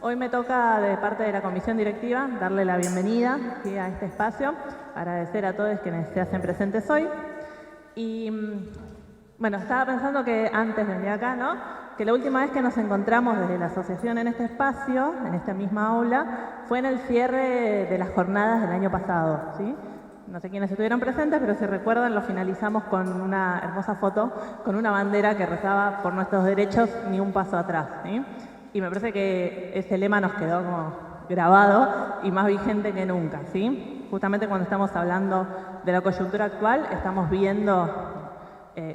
Hoy me toca, de parte de la comisión directiva, darle la bienvenida aquí a este espacio, agradecer a todos quienes se hacen presentes hoy. Y bueno, estaba pensando que antes de venir acá, ¿no?, que la última vez que nos encontramos desde la asociación en este espacio, en esta misma aula, fue en el cierre de las jornadas del año pasado, ¿sí? No sé quiénes estuvieron presentes, pero si recuerdan, lo finalizamos con una hermosa foto, con una bandera que rezaba por nuestros derechos, ni un paso atrás, ¿sí? Y me parece que ese lema nos quedó como grabado y más vigente que nunca, ¿sí? Justamente cuando estamos hablando de la coyuntura actual, estamos viendo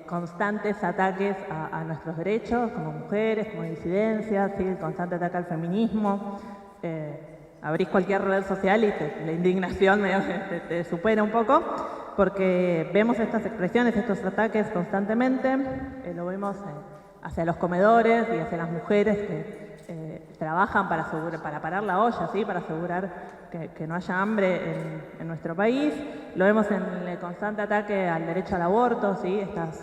constantes ataques a nuestros derechos como mujeres, como disidencias, ¿sí?, el constante ataque al feminismo. Abrís cualquier red social y la indignación te supera un poco, porque vemos estas expresiones, estos ataques constantemente. Lo vemos hacia los comedores y hacia las mujeres que trabajan para parar la olla, ¿sí?, para asegurar que no haya hambre en nuestro país. Lo vemos en el constante ataque al derecho al aborto, ¿sí?, estas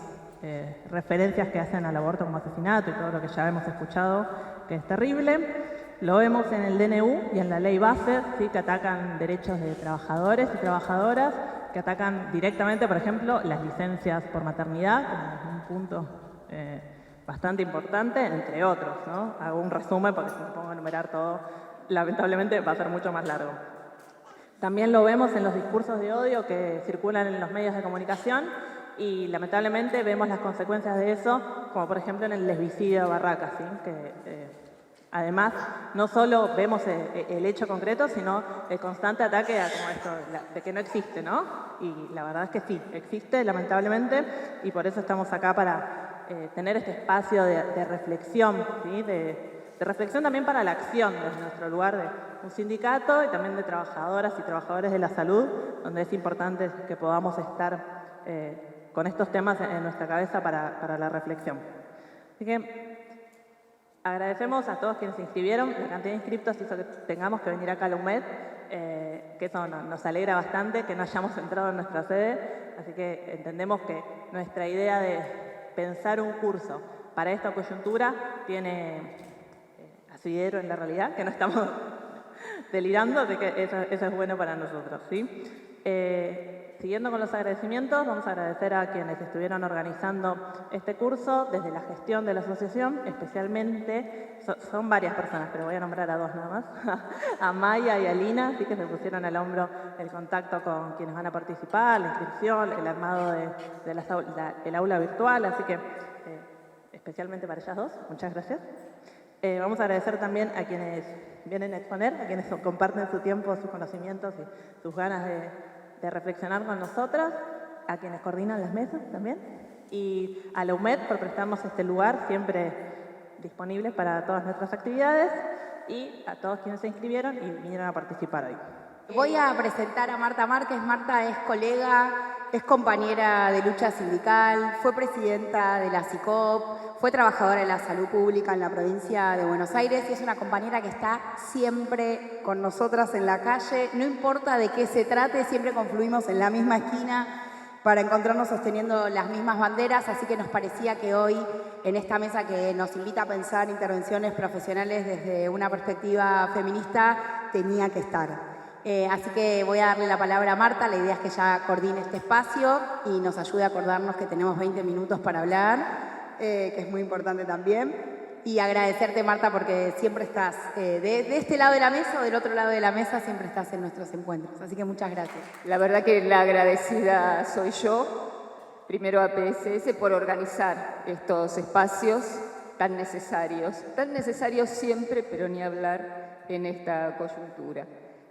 referencias que hacen al aborto como asesinato y todo lo que ya hemos escuchado, que es terrible. Lo vemos en el DNU y en la ley base, ¿sí?, que atacan derechos de trabajadores y trabajadoras, que atacan directamente, por ejemplo, las licencias por maternidad, como un punto bastante importante, entre otros, ¿no? Hago un resumen porque si me pongo a enumerar todo, lamentablemente va a ser mucho más largo. También lo vemos en los discursos de odio que circulan en los medios de comunicación y lamentablemente vemos las consecuencias de eso, como por ejemplo en el lesbicidio de Barracas, ¿sí?, que además no solo vemos el hecho concreto, sino el constante ataque a como esto de que no existe, ¿no? Y la verdad es que sí, existe lamentablemente, y por eso estamos acá para tener este espacio de reflexión, ¿sí?, de reflexión también para la acción desde nuestro lugar de un sindicato y también de trabajadoras y trabajadores de la salud, donde es importante que podamos estar con estos temas en nuestra cabeza para la reflexión. Así que agradecemos a todos quienes se inscribieron. La cantidad de inscriptos hizo que tengamos que venir acá a la UMED, que eso nos alegra bastante, que no hayamos entrado en nuestra sede. Así que entendemos que nuestra idea de pensar un curso para esta coyuntura tiene asidero en la realidad, que no estamos delirando, así que eso es bueno para nosotros, ¿sí? Siguiendo con los agradecimientos, vamos a agradecer a quienes estuvieron organizando este curso desde la gestión de la asociación, especialmente, son varias personas, pero voy a nombrar a dos nada más, a Maya y a Lina, así que se pusieron al hombro el contacto con quienes van a participar, la inscripción, el armado del aula virtual, así que especialmente para ellas dos, muchas gracias. Vamos a agradecer también a quienes vienen a exponer, a quienes comparten su tiempo, sus conocimientos y sus ganas de reflexionar con nosotras, a quienes coordinan las mesas también, y a la UMED por prestarnos este lugar siempre disponible para todas nuestras actividades, y a todos quienes se inscribieron y vinieron a participar hoy. Voy a presentar a Marta Márquez. Marta es colega, es compañera de lucha sindical, fue presidenta de la CICOP, fue trabajadora de la salud pública en la provincia de Buenos Aires y es una compañera que está siempre con nosotras en la calle. No importa de qué se trate, siempre confluimos en la misma esquina para encontrarnos sosteniendo las mismas banderas, así que nos parecía que hoy, en esta mesa que nos invita a pensar intervenciones profesionales desde una perspectiva feminista, tenía que estar. Así que voy a darle la palabra a Marta. La idea es que ella coordine este espacio y nos ayude a acordarnos que tenemos 20 minutos para hablar, que es muy importante también. Y agradecerte, Marta, porque siempre estás de este lado de la mesa o del otro lado de la mesa, siempre estás en nuestros encuentros. Así que muchas gracias. La verdad que la agradecida soy yo, primero a PSS, por organizar estos espacios tan necesarios siempre, pero ni hablar en esta coyuntura.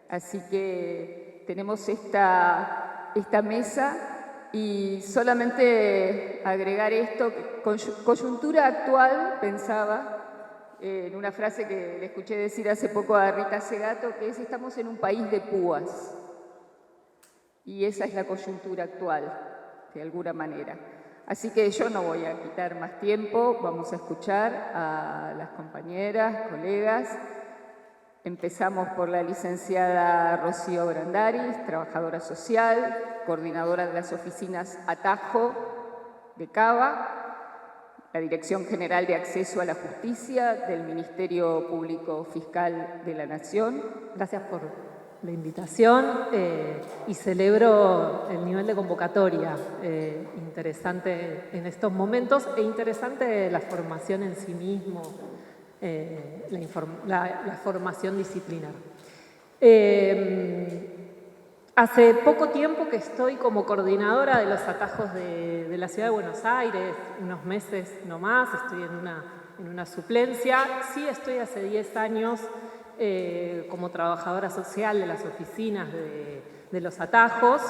Así que tenemos esta mesa y solamente agregar esto, coyuntura actual, pensaba en una frase que le escuché decir hace poco a Rita Segato, que es: estamos en un país de púas. Y esa es la coyuntura actual, de alguna manera. Así que yo no voy a quitar más tiempo, vamos a escuchar a las compañeras, colegas. Empezamos por la licenciada Rocío Brandaris, trabajadora social, coordinadora de las oficinas Atajo de Cava. la Dirección General de Acceso a la Justicia del Ministerio Público Fiscal de la Nación. Gracias por la invitación y celebro el nivel de convocatoria interesante en estos momentos e interesante la formación en sí mismo, la formación disciplinar. Hace poco tiempo que estoy como coordinadora de los atajos de la Ciudad de Buenos Aires, unos meses no más, estoy en una suplencia. Sí estoy hace 10 años como trabajadora social de las oficinas de los atajos.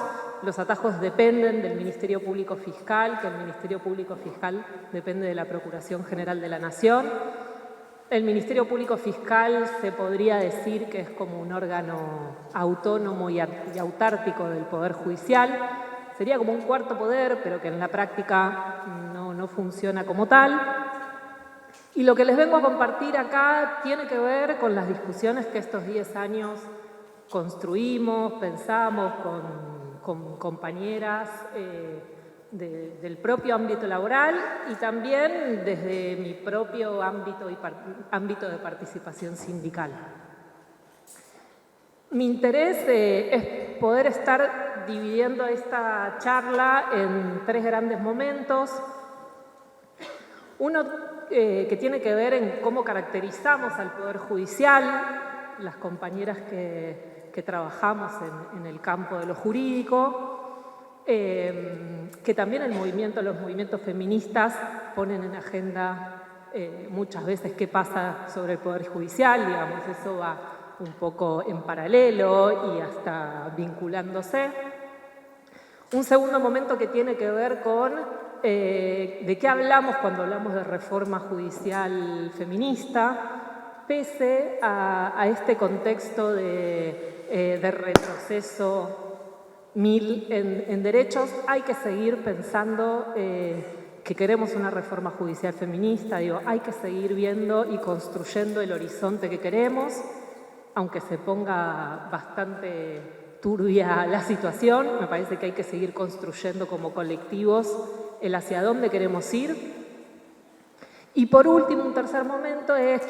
Los atajos dependen del Ministerio Público Fiscal, que el Ministerio Público Fiscal depende de la Procuración General de la Nación. El Ministerio Público Fiscal se podría decir que es como un órgano autónomo y autártico del Poder Judicial. Sería como un cuarto poder, pero que en la práctica no funciona como tal. Y lo que les vengo a compartir acá tiene que ver con las discusiones que estos 10 años construimos, pensamos con compañeras del propio ámbito laboral y también desde mi propio ámbito de participación sindical. Mi interés es poder estar dividiendo esta charla en 3 grandes momentos. Uno que tiene que ver en cómo caracterizamos al Poder Judicial, las compañeras que trabajamos en el campo de lo jurídico, que también los movimientos feministas ponen en agenda muchas veces qué pasa sobre el Poder Judicial, digamos, eso va un poco en paralelo y hasta vinculándose. Un segundo momento que tiene que ver con de qué hablamos cuando hablamos de reforma judicial feminista, pese a este contexto de retroceso en derechos. Hay que seguir pensando que queremos una reforma judicial feminista, hay que seguir viendo y construyendo el horizonte que queremos, aunque se ponga bastante turbia la situación. Me parece que hay que seguir construyendo como colectivos el hacia dónde queremos ir. Y por último, un tercer momento es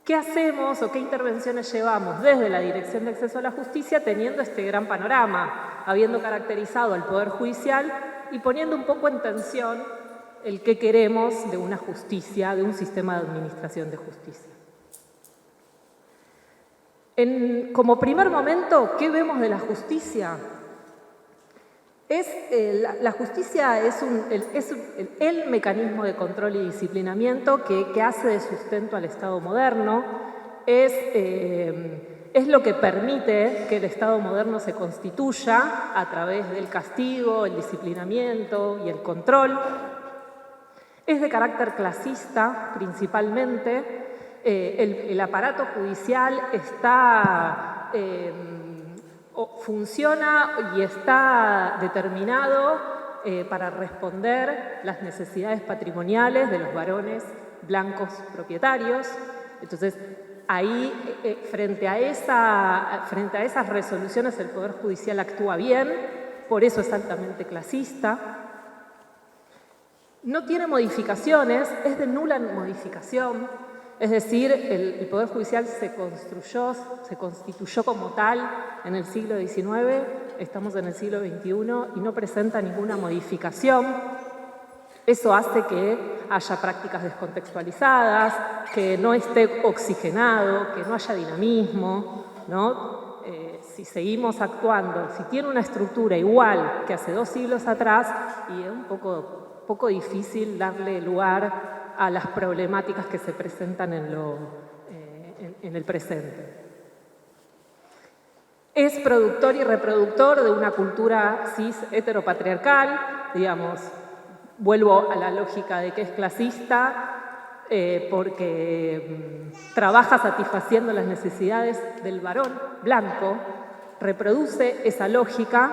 ¿qué hacemos o qué intervenciones llevamos desde la Dirección de Acceso a la Justicia teniendo este gran panorama, habiendo caracterizado al Poder Judicial y poniendo un poco en tensión el qué queremos de una justicia, de un sistema de administración de justicia? Como primer momento, ¿qué vemos de la justicia? La justicia es el mecanismo de control y disciplinamiento que hace de sustento al Estado moderno, es lo que permite que el Estado moderno se constituya a través del castigo, el disciplinamiento y el control. Es de carácter clasista principalmente. El aparato judicial funciona y está determinado para responder las necesidades patrimoniales de los varones blancos propietarios. Entonces, ahí, frente a esas resoluciones, el Poder Judicial actúa bien, por eso es altamente clasista. No tiene modificaciones, es de nula modificación. Es decir, el Poder Judicial se constituyó como tal en el siglo XIX, estamos en el siglo XXI y no presenta ninguna modificación. Eso hace que haya prácticas descontextualizadas, que no esté oxigenado, que no haya dinamismo, ¿no? Si seguimos actuando, si tiene una estructura igual que hace 2 siglos atrás, y es un poco difícil darle lugar a las problemáticas que se presentan en el presente. Es productor y reproductor de una cultura cis heteropatriarcal, digamos, vuelvo a la lógica de que es clasista porque trabaja satisfaciendo las necesidades del varón blanco, reproduce esa lógica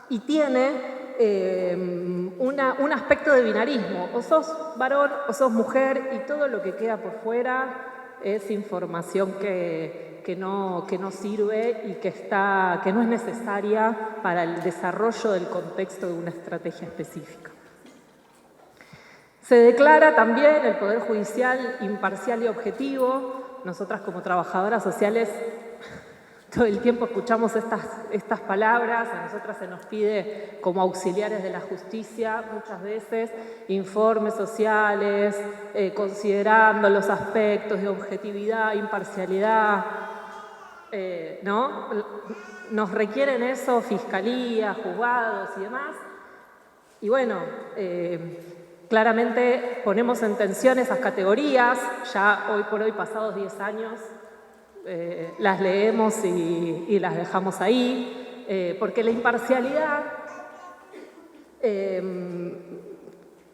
y tiene un aspecto de binarismo, o sos varón o sos mujer, y todo lo que queda por fuera es información que no sirve y que no es necesaria para el desarrollo del contexto de una estrategia específica. Se declara también el Poder Judicial imparcial y objetivo. Nosotras como trabajadoras sociales todo el tiempo escuchamos estas palabras. A nosotras se nos pide como auxiliares de la justicia muchas veces informes sociales, considerando los aspectos de objetividad, imparcialidad, ¿no? Nos requieren eso fiscalía, juzgados y demás. Y bueno, claramente ponemos en tensión esas categorías. Ya hoy por hoy, pasados 10 años, las leemos y las dejamos ahí, porque la imparcialidad,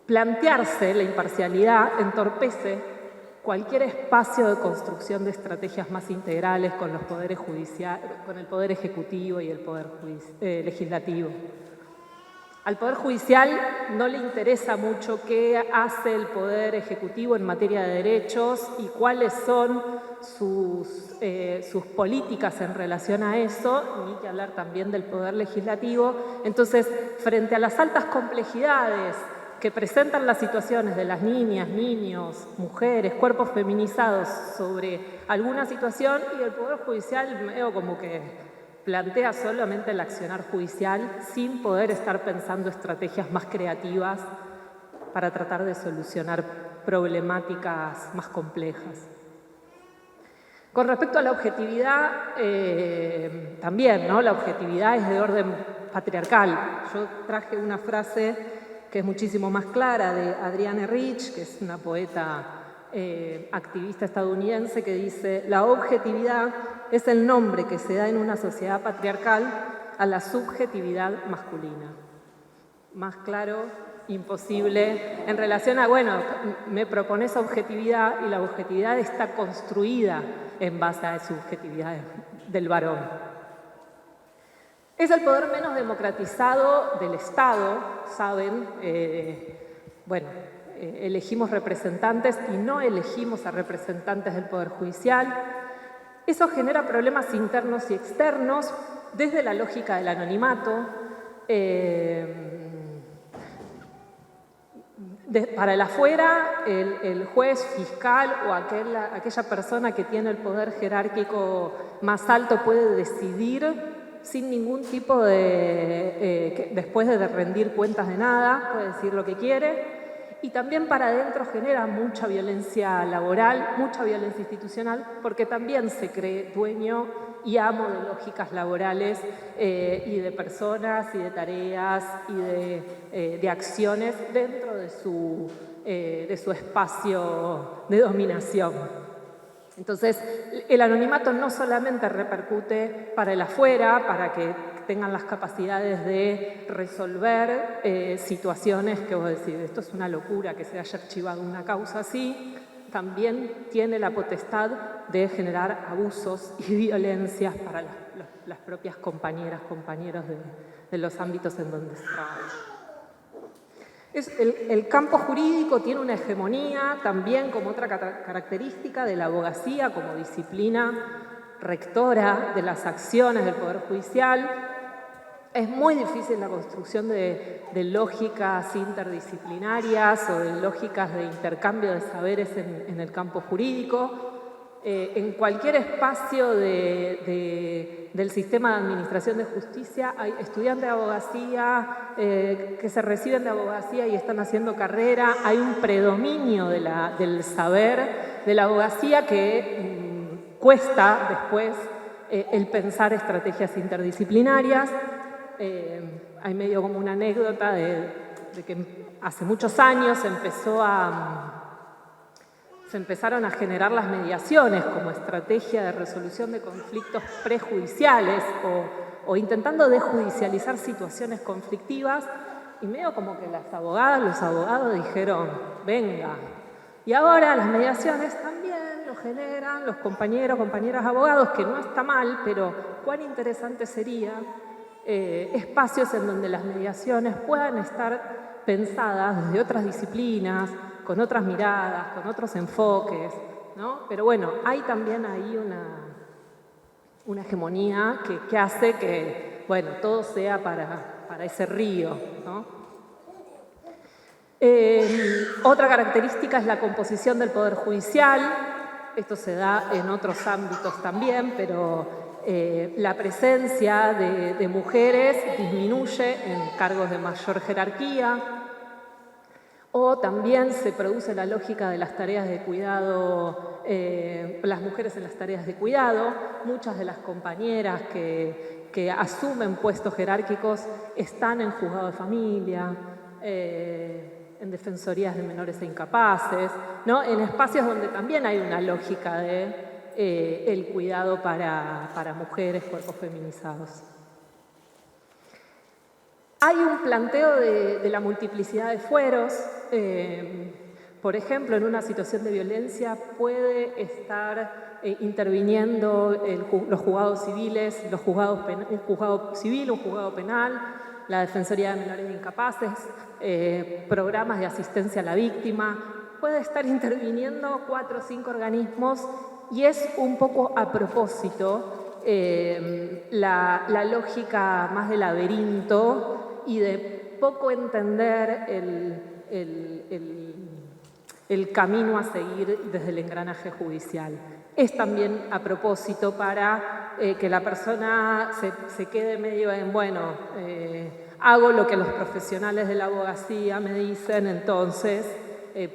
plantearse la imparcialidad entorpece cualquier espacio de construcción de estrategias más integrales con los poderes judiciales, con el Poder Ejecutivo y el Poder Legislativo. Al Poder Judicial no le interesa mucho qué hace el Poder Ejecutivo en materia de derechos y cuáles son sus políticas en relación a eso, ni que hablar también del Poder Legislativo. Entonces, frente a las altas complejidades que presentan las situaciones de las niñas, niños, mujeres, cuerpos feminizados sobre alguna situación, y el Poder Judicial medio como que plantea solamente el accionar judicial sin poder estar pensando estrategias más creativas para tratar de solucionar problemáticas más complejas. Con respecto a la objetividad, también, ¿no? La objetividad es de orden patriarcal. Yo traje una frase que es muchísimo más clara de Adrienne Rich, que es una poeta activista estadounidense, que dice: la objetividad es el nombre que se da en una sociedad patriarcal a la subjetividad masculina. Más claro, imposible. En relación a, bueno, me propones objetividad y la objetividad está construida en base a la subjetividad del varón. Es el poder menos democratizado del Estado, ¿saben? Elegimos representantes y no elegimos a representantes del Poder Judicial. Eso genera problemas internos y externos desde la lógica del anonimato. Para el afuera, el juez, fiscal o aquella persona que tiene el poder jerárquico más alto puede decidir sin ningún tipo de, después de rendir cuentas de nada, puede decir lo que quiere. Y también para adentro genera mucha violencia laboral, mucha violencia institucional, porque también se cree dueño y amo de lógicas laborales y de personas y de tareas y de acciones dentro de su espacio de dominación. Entonces, el anonimato no solamente repercute para el afuera, para que tengan las capacidades de resolver situaciones que vos decís, esto es una locura que se haya archivado una causa así, también tiene la potestad de generar abusos y violencias para las propias compañeras, compañeros de los ámbitos en donde se trabaja. El campo jurídico tiene una hegemonía también como otra característica de la abogacía como disciplina rectora de las acciones del Poder Judicial. Es muy difícil la construcción de lógicas interdisciplinarias o de lógicas de intercambio de saberes en el campo jurídico. En cualquier espacio del sistema de administración de justicia hay estudiantes de abogacía que se reciben de abogacía y están haciendo carrera. Hay un predominio del saber de la abogacía que cuesta después el pensar estrategias interdisciplinarias. Hay medio como una anécdota de que hace muchos años se empezaron a generar las mediaciones como estrategia de resolución de conflictos prejudiciales o intentando desjudicializar situaciones conflictivas, y medio como que las abogadas, los abogados dijeron, venga. Y ahora las mediaciones también lo generan los compañeros, compañeras abogados, que no está mal, pero cuán interesante sería espacios en donde las mediaciones puedan estar pensadas desde otras disciplinas, con otras miradas, con otros enfoques, ¿no? Pero bueno, hay también ahí una hegemonía que hace que, bueno, todo sea para ese río, ¿no? Otra característica es la composición del Poder Judicial. Esto se da en otros ámbitos también, pero la presencia de mujeres disminuye en cargos de mayor jerarquía. O también se produce la lógica de las tareas de cuidado, las mujeres en las tareas de cuidado. Muchas de las compañeras que asumen puestos jerárquicos están en juzgado de familia, en defensorías de menores e incapaces, ¿no? En espacios donde también hay una lógica de el cuidado para mujeres, cuerpos feminizados. Hay un planteo de la multiplicidad de fueros. Por ejemplo, en una situación de violencia puede estar interviniendo los juzgados civiles, un juzgado civil, un juzgado penal, la Defensoría de Menores e Incapaces, programas de asistencia a la víctima. Puede estar interviniendo 4 o 5 organismos y es un poco a propósito la lógica más de laberinto y de poco entender el camino a seguir desde el engranaje judicial. Es también a propósito para que la persona se quede medio en, bueno, hago lo que los profesionales de la abogacía me dicen, entonces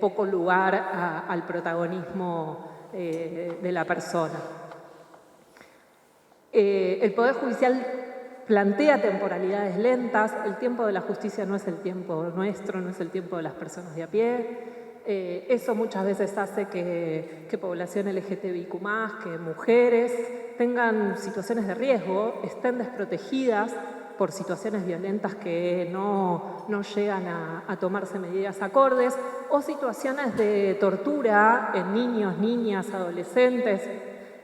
poco lugar al protagonismo de la persona. El Poder Judicial plantea temporalidades lentas. El tiempo de la justicia no es el tiempo nuestro, no es el tiempo de las personas de a pie. Eso muchas veces hace que población LGTBIQ+, que mujeres tengan situaciones de riesgo, estén desprotegidas por situaciones violentas que no llegan a tomarse medidas acordes, o situaciones de tortura en niños, niñas, adolescentes,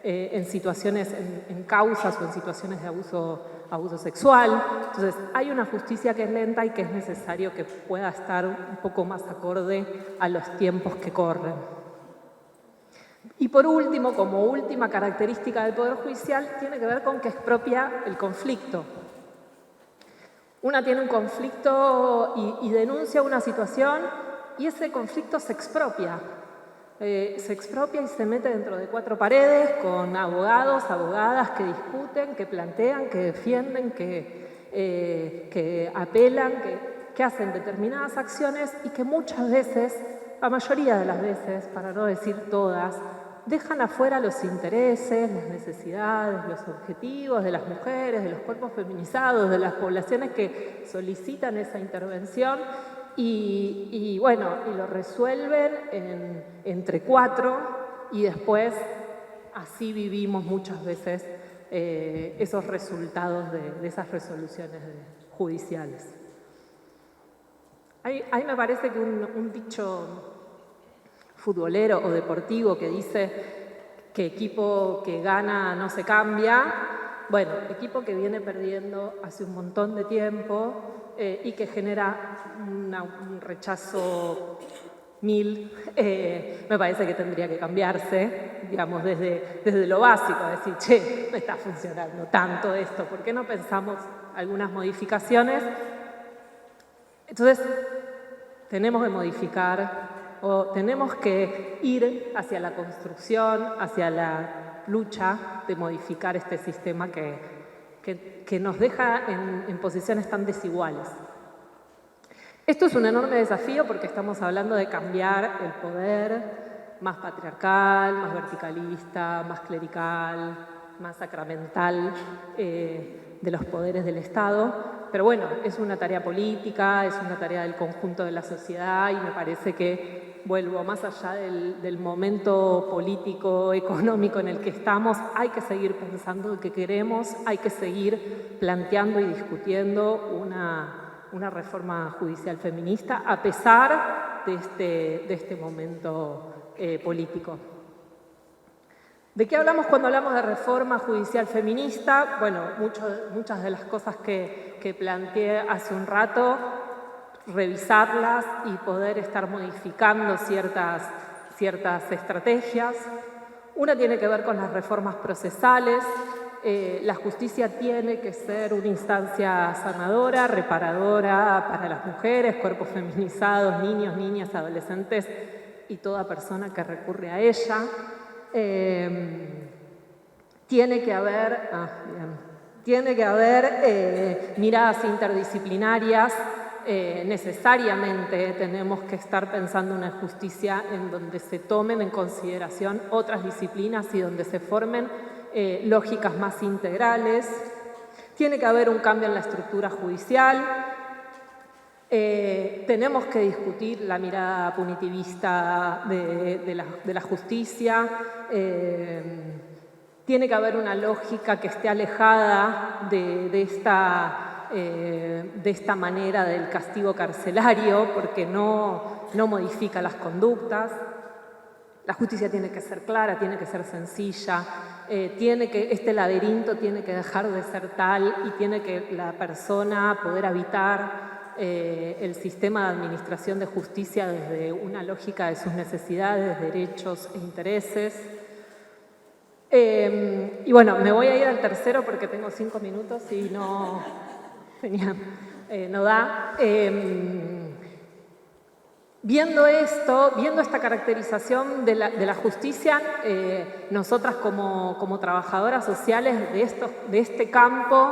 en situaciones, en causas o en situaciones de abuso sexual. Entonces, hay una justicia que es lenta y que es necesario que pueda estar un poco más acorde a los tiempos que corren. Y por último, como última característica del Poder Judicial, tiene que ver con que expropia el conflicto. Una tiene un conflicto y denuncia una situación y ese conflicto se expropia. Se expropia y se mete dentro de 4 paredes con abogados, abogadas que discuten, que plantean, que defienden, que apelan, que hacen determinadas acciones y que muchas veces, la mayoría de las veces, para no decir todas, dejan afuera los intereses, las necesidades, los objetivos de las mujeres, de los cuerpos feminizados, de las poblaciones que solicitan esa intervención. Y lo resuelven entre 4 y después así vivimos muchas veces esos resultados de esas resoluciones judiciales. Ahí me parece que un dicho futbolero o deportivo que dice que equipo que gana no se cambia. Bueno, equipo que viene perdiendo hace un montón de tiempo y que genera un rechazo 1000, me parece que tendría que cambiarse, digamos, desde lo básico, decir, che, no está funcionando tanto esto, ¿por qué no pensamos algunas modificaciones? Entonces, tenemos que modificar o tenemos que ir hacia la construcción, hacia la lucha de modificar este sistema que nos deja en posiciones tan desiguales. Esto es un enorme desafío porque estamos hablando de cambiar el poder más patriarcal, más verticalista, más clerical, más sacramental de los poderes del Estado. Pero bueno, es una tarea política, es una tarea del conjunto de la sociedad y me parece que, vuelvo, más allá del momento político, económico en el que estamos, hay que seguir pensando en qué queremos, hay que seguir planteando y discutiendo una reforma judicial feminista a pesar de este momento político. ¿De qué hablamos cuando hablamos de reforma judicial feminista? Bueno, muchas de las cosas que planteé hace un rato, revisarlas y poder estar modificando ciertas estrategias. Una tiene que ver con las reformas procesales. la justicia tiene que ser una instancia sanadora, reparadora para las mujeres, cuerpos feminizados, niños, niñas, adolescentes y toda persona que recurre a ella. Tiene que haber miradas interdisciplinarias. Necesariamente tenemos que estar pensando una justicia en donde se tomen en consideración otras disciplinas y donde se formen lógicas más integrales. Tiene que haber un cambio en la estructura judicial. Tenemos que discutir la mirada punitivista de la justicia. Tiene que haber una lógica que esté alejada de esta manera del castigo carcelario, porque no modifica las conductas. La justicia tiene que ser clara, tiene que ser sencilla, este laberinto tiene que dejar de ser tal y tiene que la persona poder habitar el sistema de administración de justicia desde una lógica de sus necesidades, derechos e intereses. Y bueno, me voy a ir al tercero porque tengo 5 minutos y no da. Viendo esta caracterización de la justicia, nosotras como trabajadoras sociales de este campo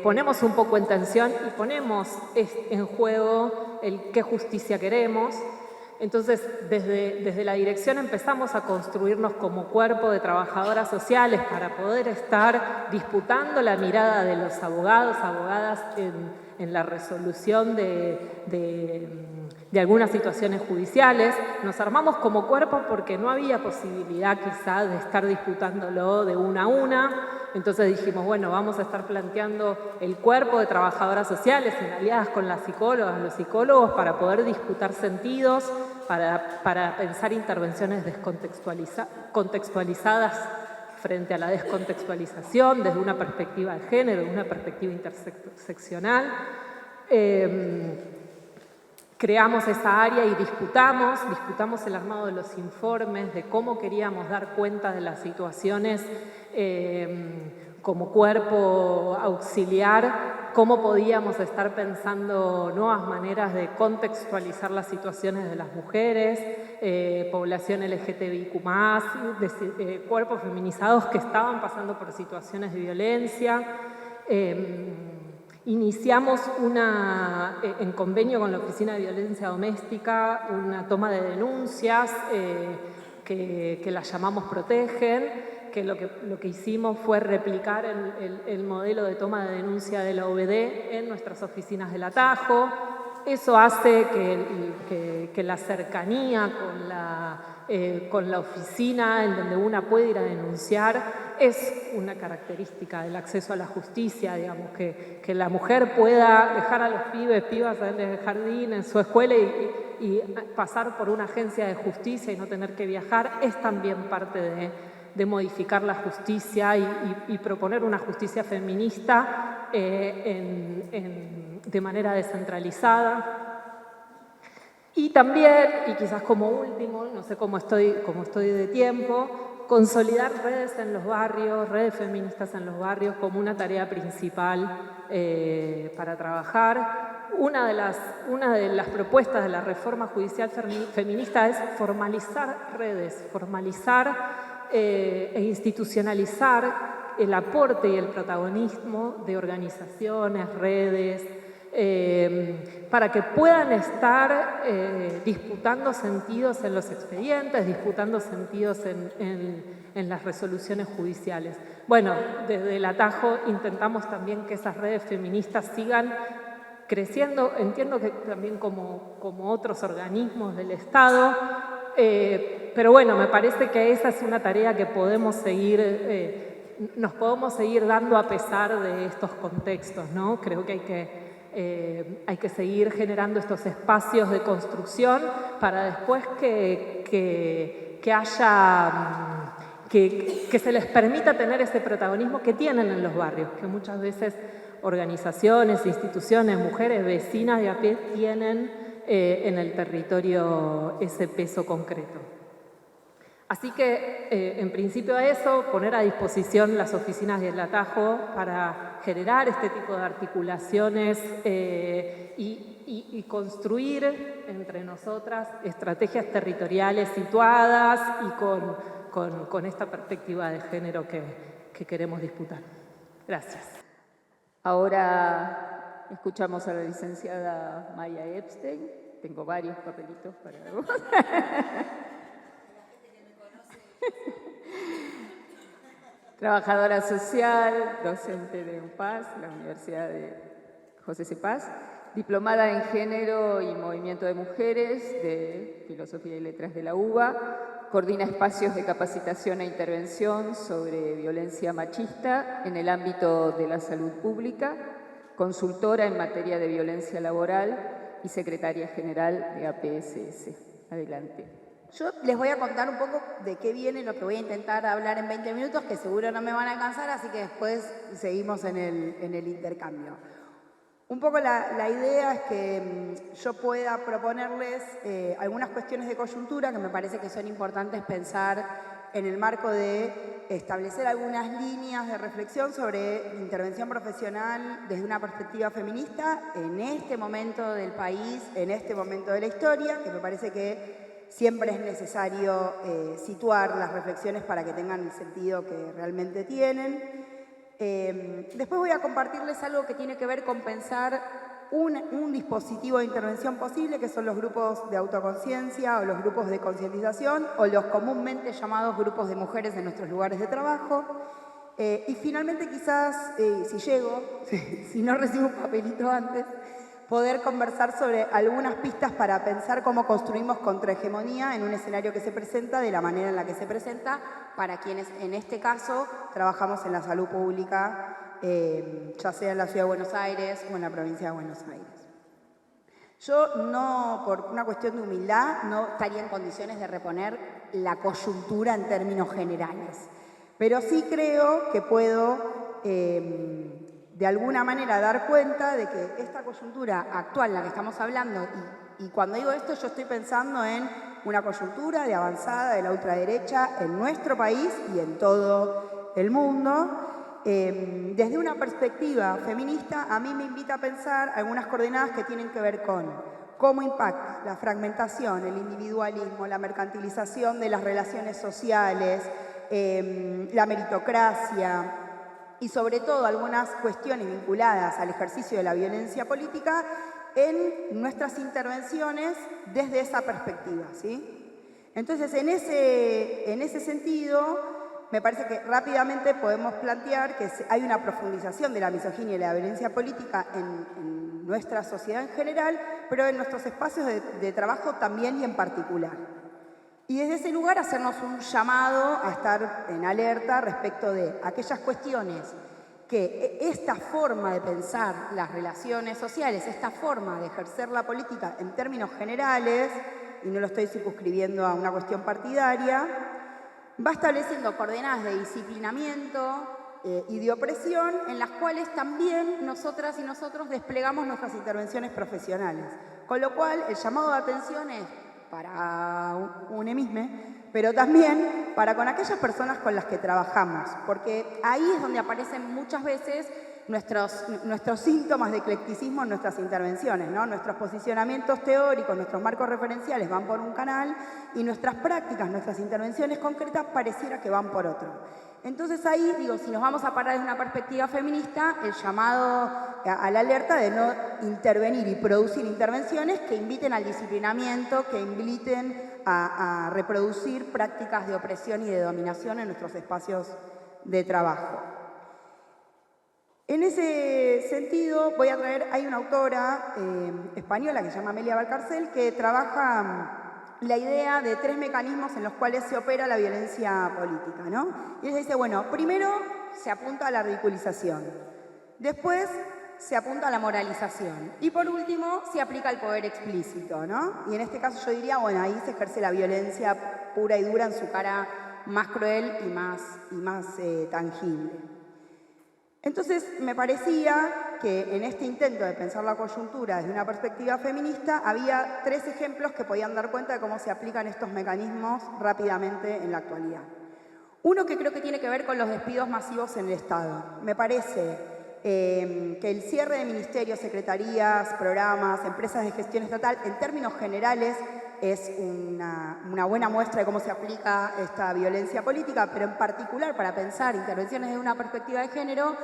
ponemos un poco en tensión y ponemos en juego el qué justicia queremos. Entonces, desde la dirección empezamos a construirnos como cuerpo de trabajadoras sociales para poder estar disputando la mirada de los abogados, abogadas en la resolución de algunas situaciones judiciales. Nos armamos como cuerpo porque no había posibilidad quizá de estar disputándolo de una a una. Entonces dijimos, bueno, vamos a estar planteando el cuerpo de trabajadoras sociales en aliadas con las psicólogas, los psicólogos, para poder disputar sentidos, para pensar intervenciones contextualizadas frente a la descontextualización, desde una perspectiva de género, desde una perspectiva interseccional. Creamos esa área y disputamos el armado de los informes, de cómo queríamos dar cuenta de las situaciones como cuerpo auxiliar, cómo podíamos estar pensando nuevas maneras de contextualizar las situaciones de las mujeres, población LGTBIQ+, cuerpos feminizados que estaban pasando por situaciones de violencia. Iniciamos en convenio con la Oficina de Violencia Doméstica una toma de denuncias que las llamamos Protegen, que lo que hicimos fue replicar el modelo de toma de denuncia de la OBD en nuestras oficinas del Atajo. Eso hace que la cercanía con la oficina en donde una puede ir a denunciar es una característica del acceso a la justicia, digamos, que la mujer pueda dejar a los pibas en el jardín, en su escuela y pasar por una agencia de justicia y no tener que viajar, es también parte de modificar la justicia y proponer una justicia feminista de manera descentralizada. Y también, y quizás como último, no sé cómo estoy de tiempo, consolidar redes en los barrios, redes feministas en los barrios como una tarea principal para trabajar. Una de las propuestas de la reforma judicial feminista es formalizar redes, formalizar e institucionalizar el aporte y el protagonismo de organizaciones, redes, para que puedan estar disputando sentidos en los expedientes, disputando sentidos en las resoluciones judiciales. Bueno, desde el Atajo intentamos también que esas redes feministas sigan creciendo, entiendo que también como otros organismos del Estado, pero bueno, me parece que esa es una tarea que nos podemos seguir dando a pesar de estos contextos, ¿no? Creo que hay que seguir generando estos espacios de construcción para después que se les permita tener ese protagonismo que tienen en los barrios, que muchas veces organizaciones, instituciones, mujeres, vecinas de a pie tienen en el territorio ese peso concreto. Así que, en principio a eso, poner a disposición las oficinas del Atajo para generar este tipo de articulaciones y construir entre nosotras estrategias territoriales situadas y con esta perspectiva de género que queremos disputar. Gracias. Ahora escuchamos a la licenciada Maya Epstein. Tengo varios papelitos para vos. Trabajadora social, docente de UPAS, la Universidad de José C. Paz, diplomada en Género y Movimiento de Mujeres de Filosofía y Letras de la UBA, coordina espacios de capacitación e intervención sobre violencia machista en el ámbito de la salud pública, consultora en materia de violencia laboral y secretaria general de APSS. Adelante. Yo les voy a contar un poco de qué viene lo que voy a intentar hablar en 20 minutos, que seguro no me van a alcanzar, así que después seguimos en el intercambio. Un poco la idea es que yo pueda proponerles algunas cuestiones de coyuntura que me parece que son importantes pensar en el marco de establecer algunas líneas de reflexión sobre intervención profesional desde una perspectiva feminista en este momento del país, en este momento de la historia, que me parece que siempre es necesario situar las reflexiones para que tengan el sentido que realmente tienen. Después voy a compartirles algo que tiene que ver con pensar un dispositivo de intervención posible, que son los grupos de autoconciencia o los grupos de concientización o los comúnmente llamados grupos de mujeres en nuestros lugares de trabajo. Y finalmente quizás, si llego, si no recibo un papelito antes, poder conversar sobre algunas pistas para pensar cómo construimos contrahegemonía en un escenario que se presenta de la manera en la que se presenta para quienes en este caso trabajamos en la salud pública, ya sea en la Ciudad de Buenos Aires o en la provincia de Buenos Aires. Yo no, por una cuestión de humildad, no estaría en condiciones de reponer la coyuntura en términos generales, pero sí creo que puedo de alguna manera dar cuenta de que esta coyuntura actual en la que estamos hablando, y cuando digo esto yo estoy pensando en una coyuntura de avanzada de la ultraderecha en nuestro país y en todo el mundo, desde una perspectiva feminista a mí me invita a pensar algunas coordenadas que tienen que ver con cómo impacta la fragmentación, el individualismo, la mercantilización de las relaciones sociales, la meritocracia, y sobre todo algunas cuestiones vinculadas al ejercicio de la violencia política en nuestras intervenciones desde esa perspectiva, ¿sí? Entonces, en ese sentido, me parece que rápidamente podemos plantear que hay una profundización de la misoginia y la violencia política en nuestra sociedad en general, pero en nuestros espacios de trabajo también y en particular. Y desde ese lugar hacernos un llamado a estar en alerta respecto de aquellas cuestiones que esta forma de pensar las relaciones sociales, esta forma de ejercer la política en términos generales, y no lo estoy circunscribiendo a una cuestión partidaria, va estableciendo coordenadas de disciplinamiento y de opresión en las cuales también nosotras y nosotros desplegamos nuestras intervenciones profesionales. Con lo cual, el llamado de atención es para un emisme, pero también para con aquellas personas con las que trabajamos, porque ahí es donde aparecen muchas veces nuestros síntomas de eclecticismo en nuestras intervenciones, ¿no? Nuestros posicionamientos teóricos, nuestros marcos referenciales van por un canal y nuestras prácticas, nuestras intervenciones concretas pareciera que van por otro. Entonces ahí, digo, si nos vamos a parar desde una perspectiva feminista, el llamado a la alerta de no intervenir y producir intervenciones que inviten al disciplinamiento, que inviten a reproducir prácticas de opresión y de dominación en nuestros espacios de trabajo. En ese sentido, voy a traer, hay una autora española que se llama Amelia Valcarcel que trabaja la idea de 3 mecanismos en los cuales se opera la violencia política, ¿no? Y ella dice, bueno, primero se apunta a la ridiculización, después se apunta a la moralización y por último se aplica el poder explícito, ¿no? Y en este caso yo diría, bueno, ahí se ejerce la violencia pura y dura en su cara más cruel y más tangible. Entonces, me parecía que en este intento de pensar la coyuntura desde una perspectiva feminista, había 3 ejemplos que podían dar cuenta de cómo se aplican estos mecanismos rápidamente en la actualidad. Uno que creo que tiene que ver con los despidos masivos en el Estado. Me parece que el cierre de ministerios, secretarías, programas, empresas de gestión estatal, en términos generales, es una buena muestra de cómo se aplica esta violencia política, pero en particular para pensar intervenciones desde una perspectiva de género,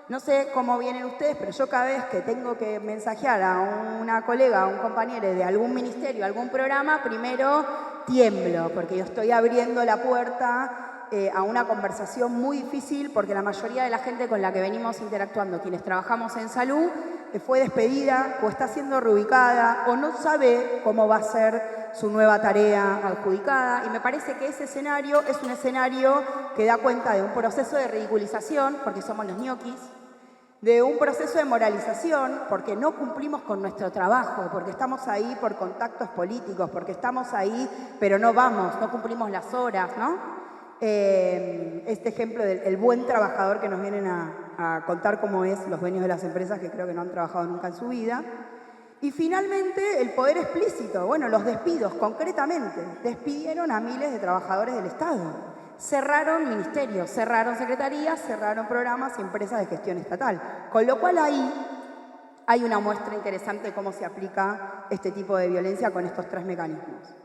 no sé cómo vienen ustedes, pero yo cada vez que tengo que mensajear a una colega, a un compañero de algún ministerio, algún programa, primero tiemblo, porque yo estoy abriendo la puerta a una conversación muy difícil, porque la mayoría de la gente con la que venimos interactuando, quienes trabajamos en salud, fue despedida o está siendo reubicada o no sabe cómo va a ser su nueva tarea adjudicada. Y me parece que ese escenario es un escenario que da cuenta de un proceso de ridiculización, porque somos los ñoquis, de un proceso de moralización, porque no cumplimos con nuestro trabajo, porque estamos ahí por contactos políticos, porque estamos ahí pero no vamos, no cumplimos las horas, ¿no? Este ejemplo del buen trabajador que nos vienen a contar cómo es los dueños de las empresas que creo que no han trabajado nunca en su vida. Y finalmente el poder explícito, bueno, los despidos concretamente, despidieron a miles de trabajadores del Estado, cerraron ministerios, cerraron secretarías, cerraron programas y empresas de gestión estatal, con lo cual ahí hay una muestra interesante de cómo se aplica este tipo de violencia con estos 3 mecanismos.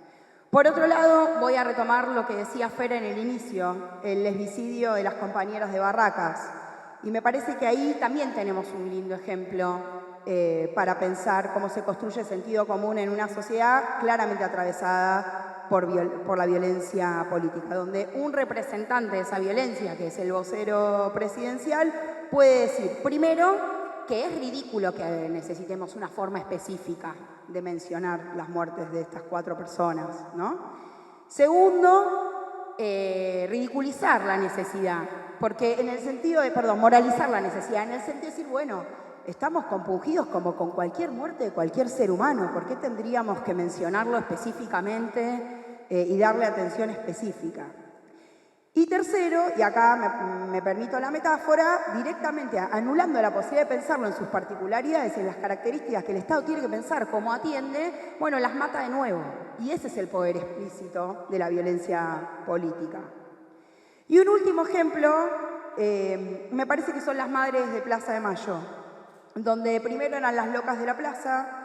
Por otro lado, voy a retomar lo que decía Fer en el inicio, el lesbicidio de las compañeras de Barracas. Y me parece que ahí también tenemos un lindo ejemplo para pensar cómo se construye sentido común en una sociedad claramente atravesada por la violencia política, donde un representante de esa violencia, que es el vocero presidencial, puede decir, primero, que es ridículo que necesitemos una forma específica de mencionar las muertes de estas 4 personas, ¿no? Segundo, ridiculizar la necesidad, porque en el sentido de, moralizar la necesidad, en el sentido de decir, bueno, estamos compungidos como con cualquier muerte de cualquier ser humano, ¿por qué tendríamos que mencionarlo específicamente y darle atención específica? Y tercero, y acá me permito la metáfora, directamente anulando la posibilidad de pensarlo en sus particularidades y en las características que el Estado tiene que pensar cómo atiende, bueno, las mata de nuevo. Y ese es el poder explícito de la violencia política. Y un último ejemplo, me parece que son las madres de Plaza de Mayo, donde primero eran las locas de la plaza,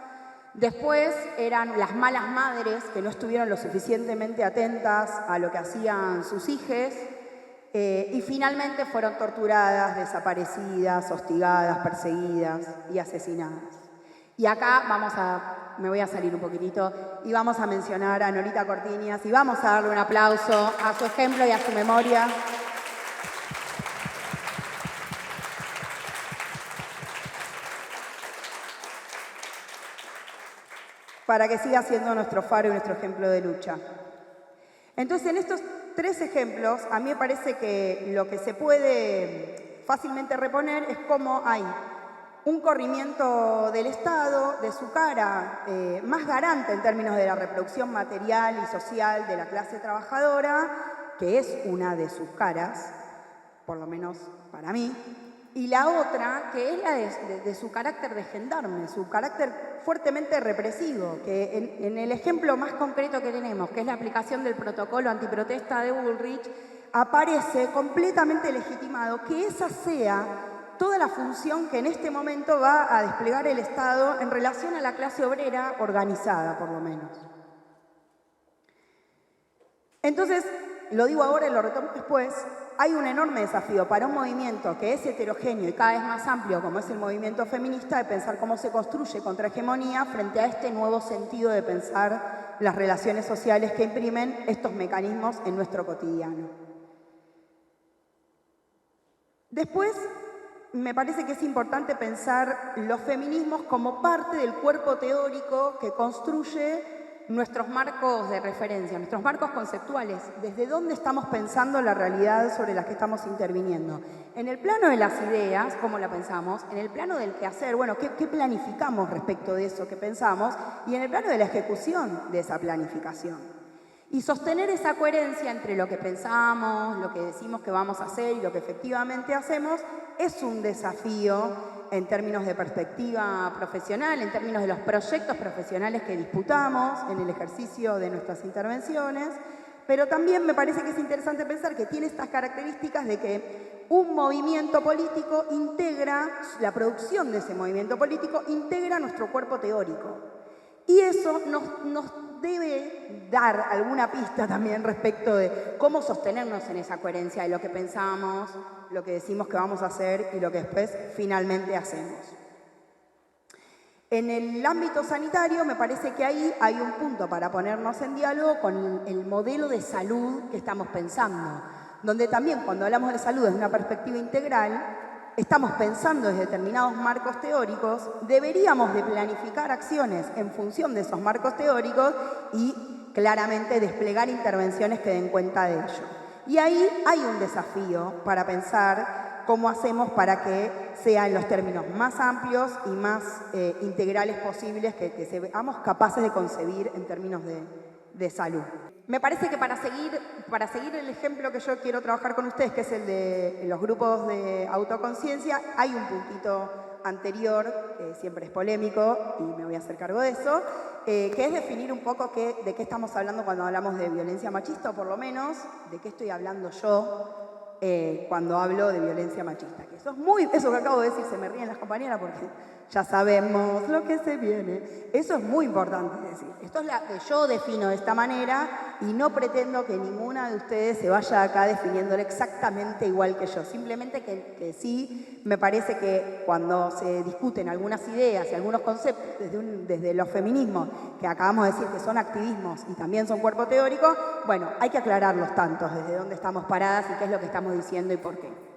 después eran las malas madres que no estuvieron lo suficientemente atentas a lo que hacían sus hijes y finalmente fueron torturadas, desaparecidas, hostigadas, perseguidas y asesinadas. Y acá me voy a salir un poquitito y vamos a mencionar a Norita Cortiñas y vamos a darle un aplauso a su ejemplo y a su memoria. Para que siga siendo nuestro faro y nuestro ejemplo de lucha. Entonces, en estos 3 ejemplos, a mí me parece que lo que se puede fácilmente reponer es cómo hay un corrimiento del Estado, de su cara más garante en términos de la reproducción material y social de la clase trabajadora, que es una de sus caras, por lo menos para mí, y la otra, que es la de su carácter de gendarme, su carácter fuertemente represivo, que en el ejemplo más concreto que tenemos, que es la aplicación del protocolo antiprotesta de Bullrich, aparece completamente legitimado que esa sea toda la función que en este momento va a desplegar el Estado en relación a la clase obrera organizada, por lo menos. Entonces, lo digo ahora y lo retomo después, hay un enorme desafío para un movimiento que es heterogéneo y cada vez más amplio, como es el movimiento feminista, de pensar cómo se construye contrahegemonía frente a este nuevo sentido de pensar las relaciones sociales que imprimen estos mecanismos en nuestro cotidiano. Después, me parece que es importante pensar los feminismos como parte del cuerpo teórico que construye nuestros marcos de referencia, nuestros marcos conceptuales, desde dónde estamos pensando la realidad sobre la que estamos interviniendo. En el plano de las ideas, cómo la pensamos, en el plano del quehacer, bueno, ¿qué planificamos respecto de eso que pensamos? Y en el plano de la ejecución de esa planificación. Y sostener esa coherencia entre lo que pensamos, lo que decimos que vamos a hacer y lo que efectivamente hacemos es un desafío en términos de perspectiva profesional, en términos de los proyectos profesionales que disputamos en el ejercicio de nuestras intervenciones, pero también me parece que es interesante pensar que tiene estas características de que un movimiento político integra, la producción de ese movimiento político integra nuestro cuerpo teórico. Y eso nos debe dar alguna pista también respecto de cómo sostenernos en esa coherencia de lo que pensamos, lo que decimos que vamos a hacer y lo que después finalmente hacemos. En el ámbito sanitario me parece que ahí hay un punto para ponernos en diálogo con el modelo de salud que estamos pensando, donde también cuando hablamos de salud desde una perspectiva integral, estamos pensando en determinados marcos teóricos, deberíamos de planificar acciones en función de esos marcos teóricos y claramente desplegar intervenciones que den cuenta de ello. Y ahí hay un desafío para pensar cómo hacemos para que sea en los términos más amplios y más integrales posibles que seamos capaces de concebir en términos de salud. Me parece que para seguir el ejemplo que yo quiero trabajar con ustedes, que es el de los grupos de autoconciencia, hay un puntito anterior, que siempre es polémico, y me voy a hacer cargo de eso, que es definir un poco de qué estamos hablando cuando hablamos de violencia machista, o por lo menos de qué estoy hablando yo cuando hablo de violencia machista. Que eso que acabo de decir, se me ríen las compañeras porque ya sabemos lo que se viene. Eso es muy importante decir. Esto es la que yo defino de esta manera y no pretendo que ninguna de ustedes se vaya acá definiéndolo exactamente igual que yo. Simplemente que sí me parece que cuando se discuten algunas ideas y algunos conceptos desde los feminismos, que acabamos de decir que son activismos y también son cuerpo teórico, bueno, hay que aclarar los tantos, desde dónde estamos paradas y qué es lo que estamos diciendo y por qué.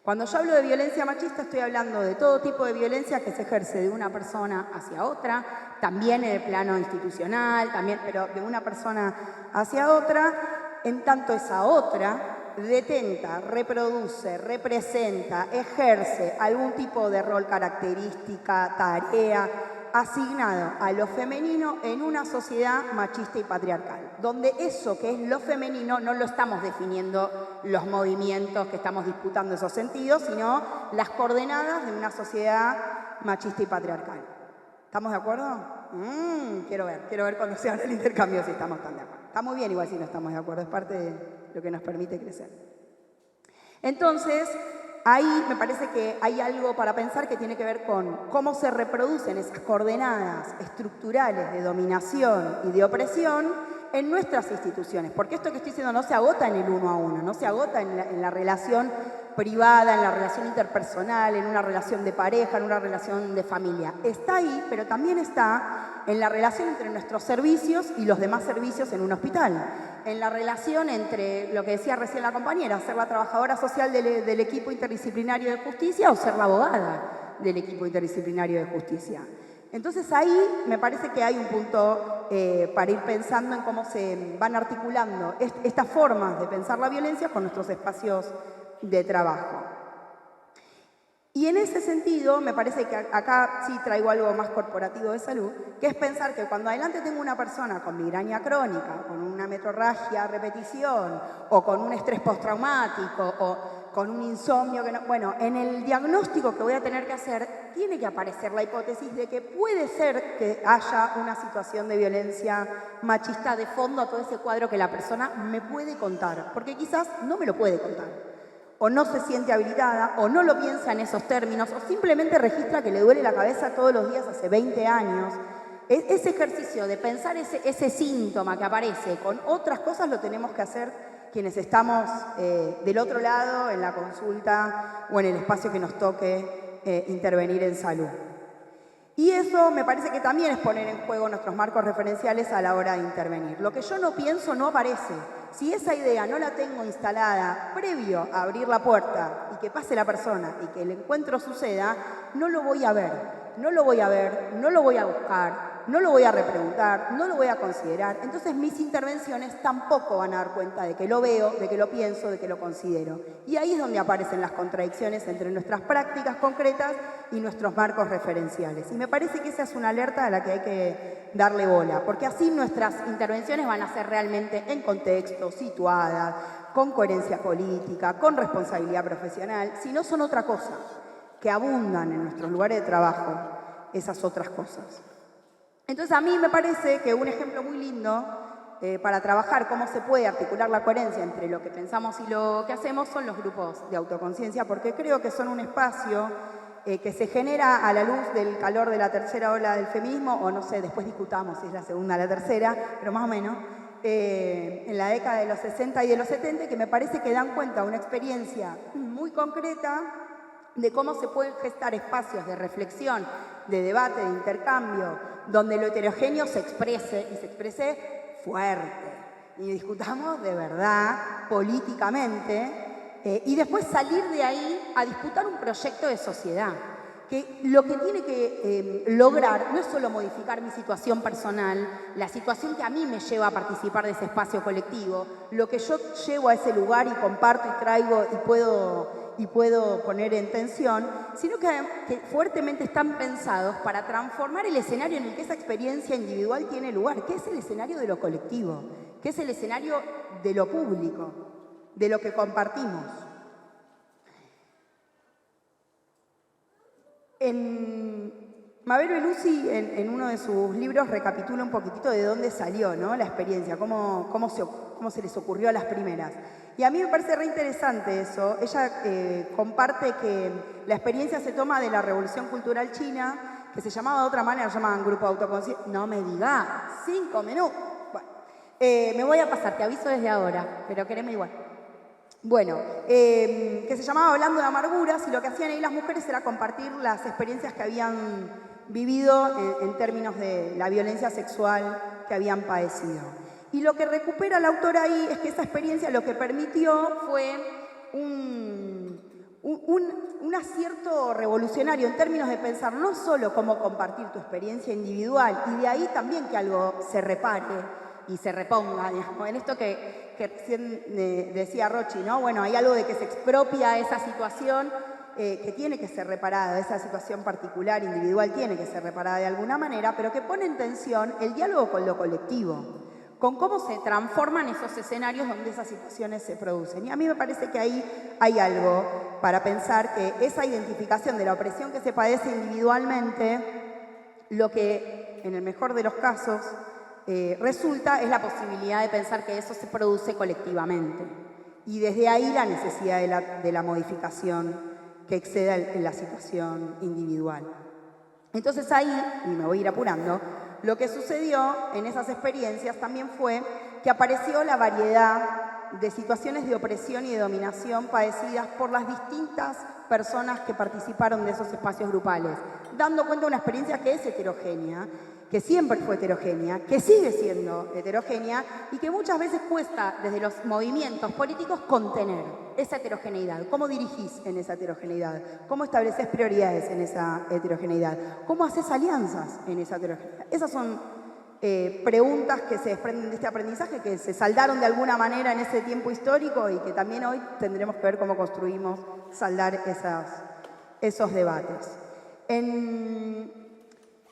Cuando yo hablo de violencia machista estoy hablando de todo tipo de violencia que se ejerce de una persona hacia otra, también en el plano institucional, pero de una persona hacia otra, en tanto esa otra detenta, reproduce, representa, ejerce algún tipo de rol, característica, tarea asignado a lo femenino en una sociedad machista y patriarcal, donde eso que es lo femenino no lo estamos definiendo los movimientos que estamos disputando esos sentidos, sino las coordenadas de una sociedad machista y patriarcal. ¿Estamos de acuerdo? Quiero ver cuando se haga el intercambio si estamos tan de acuerdo. Está muy bien igual si no estamos de acuerdo, es parte de lo que nos permite crecer. Entonces, ahí me parece que hay algo para pensar que tiene que ver con cómo se reproducen esas coordenadas estructurales de dominación y de opresión en nuestras instituciones. Porque esto que estoy diciendo no se agota en el uno a uno, no se agota en la relación privada, en la relación interpersonal, en una relación de pareja, en una relación de familia. Está ahí, pero también está en la relación entre nuestros servicios y los demás servicios en un hospital. En la relación entre, lo que decía recién la compañera, ser la trabajadora social del equipo interdisciplinario de justicia o ser la abogada del equipo interdisciplinario de justicia. Entonces ahí me parece que hay un punto para ir pensando en cómo se van articulando estas formas de pensar la violencia con nuestros espacios de trabajo. Y en ese sentido, me parece que acá sí traigo algo más corporativo de salud, que es pensar que cuando adelante tengo una persona con migraña crónica, con una metrorragia a repetición, o con un estrés postraumático, o con un insomnio, bueno, en el diagnóstico que voy a tener que hacer, tiene que aparecer la hipótesis de que puede ser que haya una situación de violencia machista de fondo a todo ese cuadro que la persona me puede contar, porque quizás no me lo puede contar. O no se siente habilitada, o no lo piensa en esos términos, o simplemente registra que le duele la cabeza todos los días hace 20 años. Ese ejercicio de pensar ese síntoma que aparece con otras cosas lo tenemos que hacer quienes estamos del otro lado, en la consulta o en el espacio que nos toque intervenir en salud. Y eso me parece que también es poner en juego nuestros marcos referenciales a la hora de intervenir. Lo que yo no pienso no aparece. Si esa idea no la tengo instalada previo a abrir la puerta y que pase la persona y que el encuentro suceda, no lo voy a ver, no lo voy a buscar, no lo voy a repreguntar, no lo voy a considerar. Entonces mis intervenciones tampoco van a dar cuenta de que lo veo, de que lo pienso, de que lo considero. Y ahí es donde aparecen las contradicciones entre nuestras prácticas concretas y nuestros marcos referenciales. Y me parece que esa es una alerta a la que hay que darle bola, porque así nuestras intervenciones van a ser realmente en contexto, situadas, con coherencia política, con responsabilidad profesional, si no son otra cosa, que abundan en nuestros lugares de trabajo esas otras cosas. Entonces a mí me parece que un ejemplo muy lindo para trabajar cómo se puede articular la coherencia entre lo que pensamos y lo que hacemos son los grupos de autoconciencia, porque creo que son un espacio que se genera a la luz del calor de la tercera ola del feminismo, o no sé, después discutamos si es la segunda o la tercera, pero más o menos, en la década de los 60 y de los 70, que me parece que dan cuenta de una experiencia muy concreta de cómo se pueden gestar espacios de reflexión, de debate, de intercambio, donde lo heterogéneo se exprese, y se exprese fuerte, y discutamos de verdad, políticamente, y después salir de ahí a disputar un proyecto de sociedad, que lo que tiene que lograr no es solo modificar mi situación personal, la situación que a mí me lleva a participar de ese espacio colectivo, lo que yo llevo a ese lugar y comparto y traigo y puedo poner en tensión, sino que fuertemente están pensados para transformar el escenario en el que esa experiencia individual tiene lugar, que es el escenario de lo colectivo, que es el escenario de lo público, de lo que compartimos. Mabel Beluzzi, en uno de sus libros, recapitula un poquitito de dónde salió, ¿no?, la experiencia, cómo se les ocurrió a las primeras. Y a mí me parece re interesante eso. Ella comparte que la experiencia se toma de la Revolución Cultural China, que se llamaba de otra manera, llamaban Grupo de Autoconciencia. No me digas, 5 minutos. Bueno, me voy a pasar, te aviso desde ahora, pero quereme igual. Bueno, que se llamaba Hablando de Amarguras, y lo que hacían ahí las mujeres era compartir las experiencias que habían vivido en términos de la violencia sexual que habían padecido. Y lo que recupera la autora ahí es que esa experiencia lo que permitió fue un acierto revolucionario en términos de pensar no solo cómo compartir tu experiencia individual, y de ahí también que algo se repare y se reponga, digamos, en esto que recién decía Rochi, ¿no? Bueno, hay algo de que se expropia esa situación que tiene que ser reparada, esa situación particular, individual, tiene que ser reparada de alguna manera, pero que pone en tensión el diálogo con lo colectivo, con cómo se transforman esos escenarios donde esas situaciones se producen. Y a mí me parece que ahí hay algo para pensar que esa identificación de la opresión que se padece individualmente, lo que en el mejor de los casos resulta es la posibilidad de pensar que eso se produce colectivamente. Y desde ahí la necesidad de la modificación que exceda en la situación individual. Entonces ahí, y me voy a ir apurando, lo que sucedió en esas experiencias también fue que apareció la variedad de situaciones de opresión y de dominación padecidas por las distintas personas que participaron de esos espacios grupales, dando cuenta de una experiencia que es heterogénea, que siempre fue heterogénea, que sigue siendo heterogénea y que muchas veces cuesta desde los movimientos políticos contener esa heterogeneidad. ¿Cómo dirigís en esa heterogeneidad? ¿Cómo estableces prioridades en esa heterogeneidad? ¿Cómo haces alianzas en esa heterogeneidad? Esas son preguntas que se desprenden de este aprendizaje, que se saldaron de alguna manera en ese tiempo histórico y que también hoy tendremos que ver cómo construimos saldar esos debates.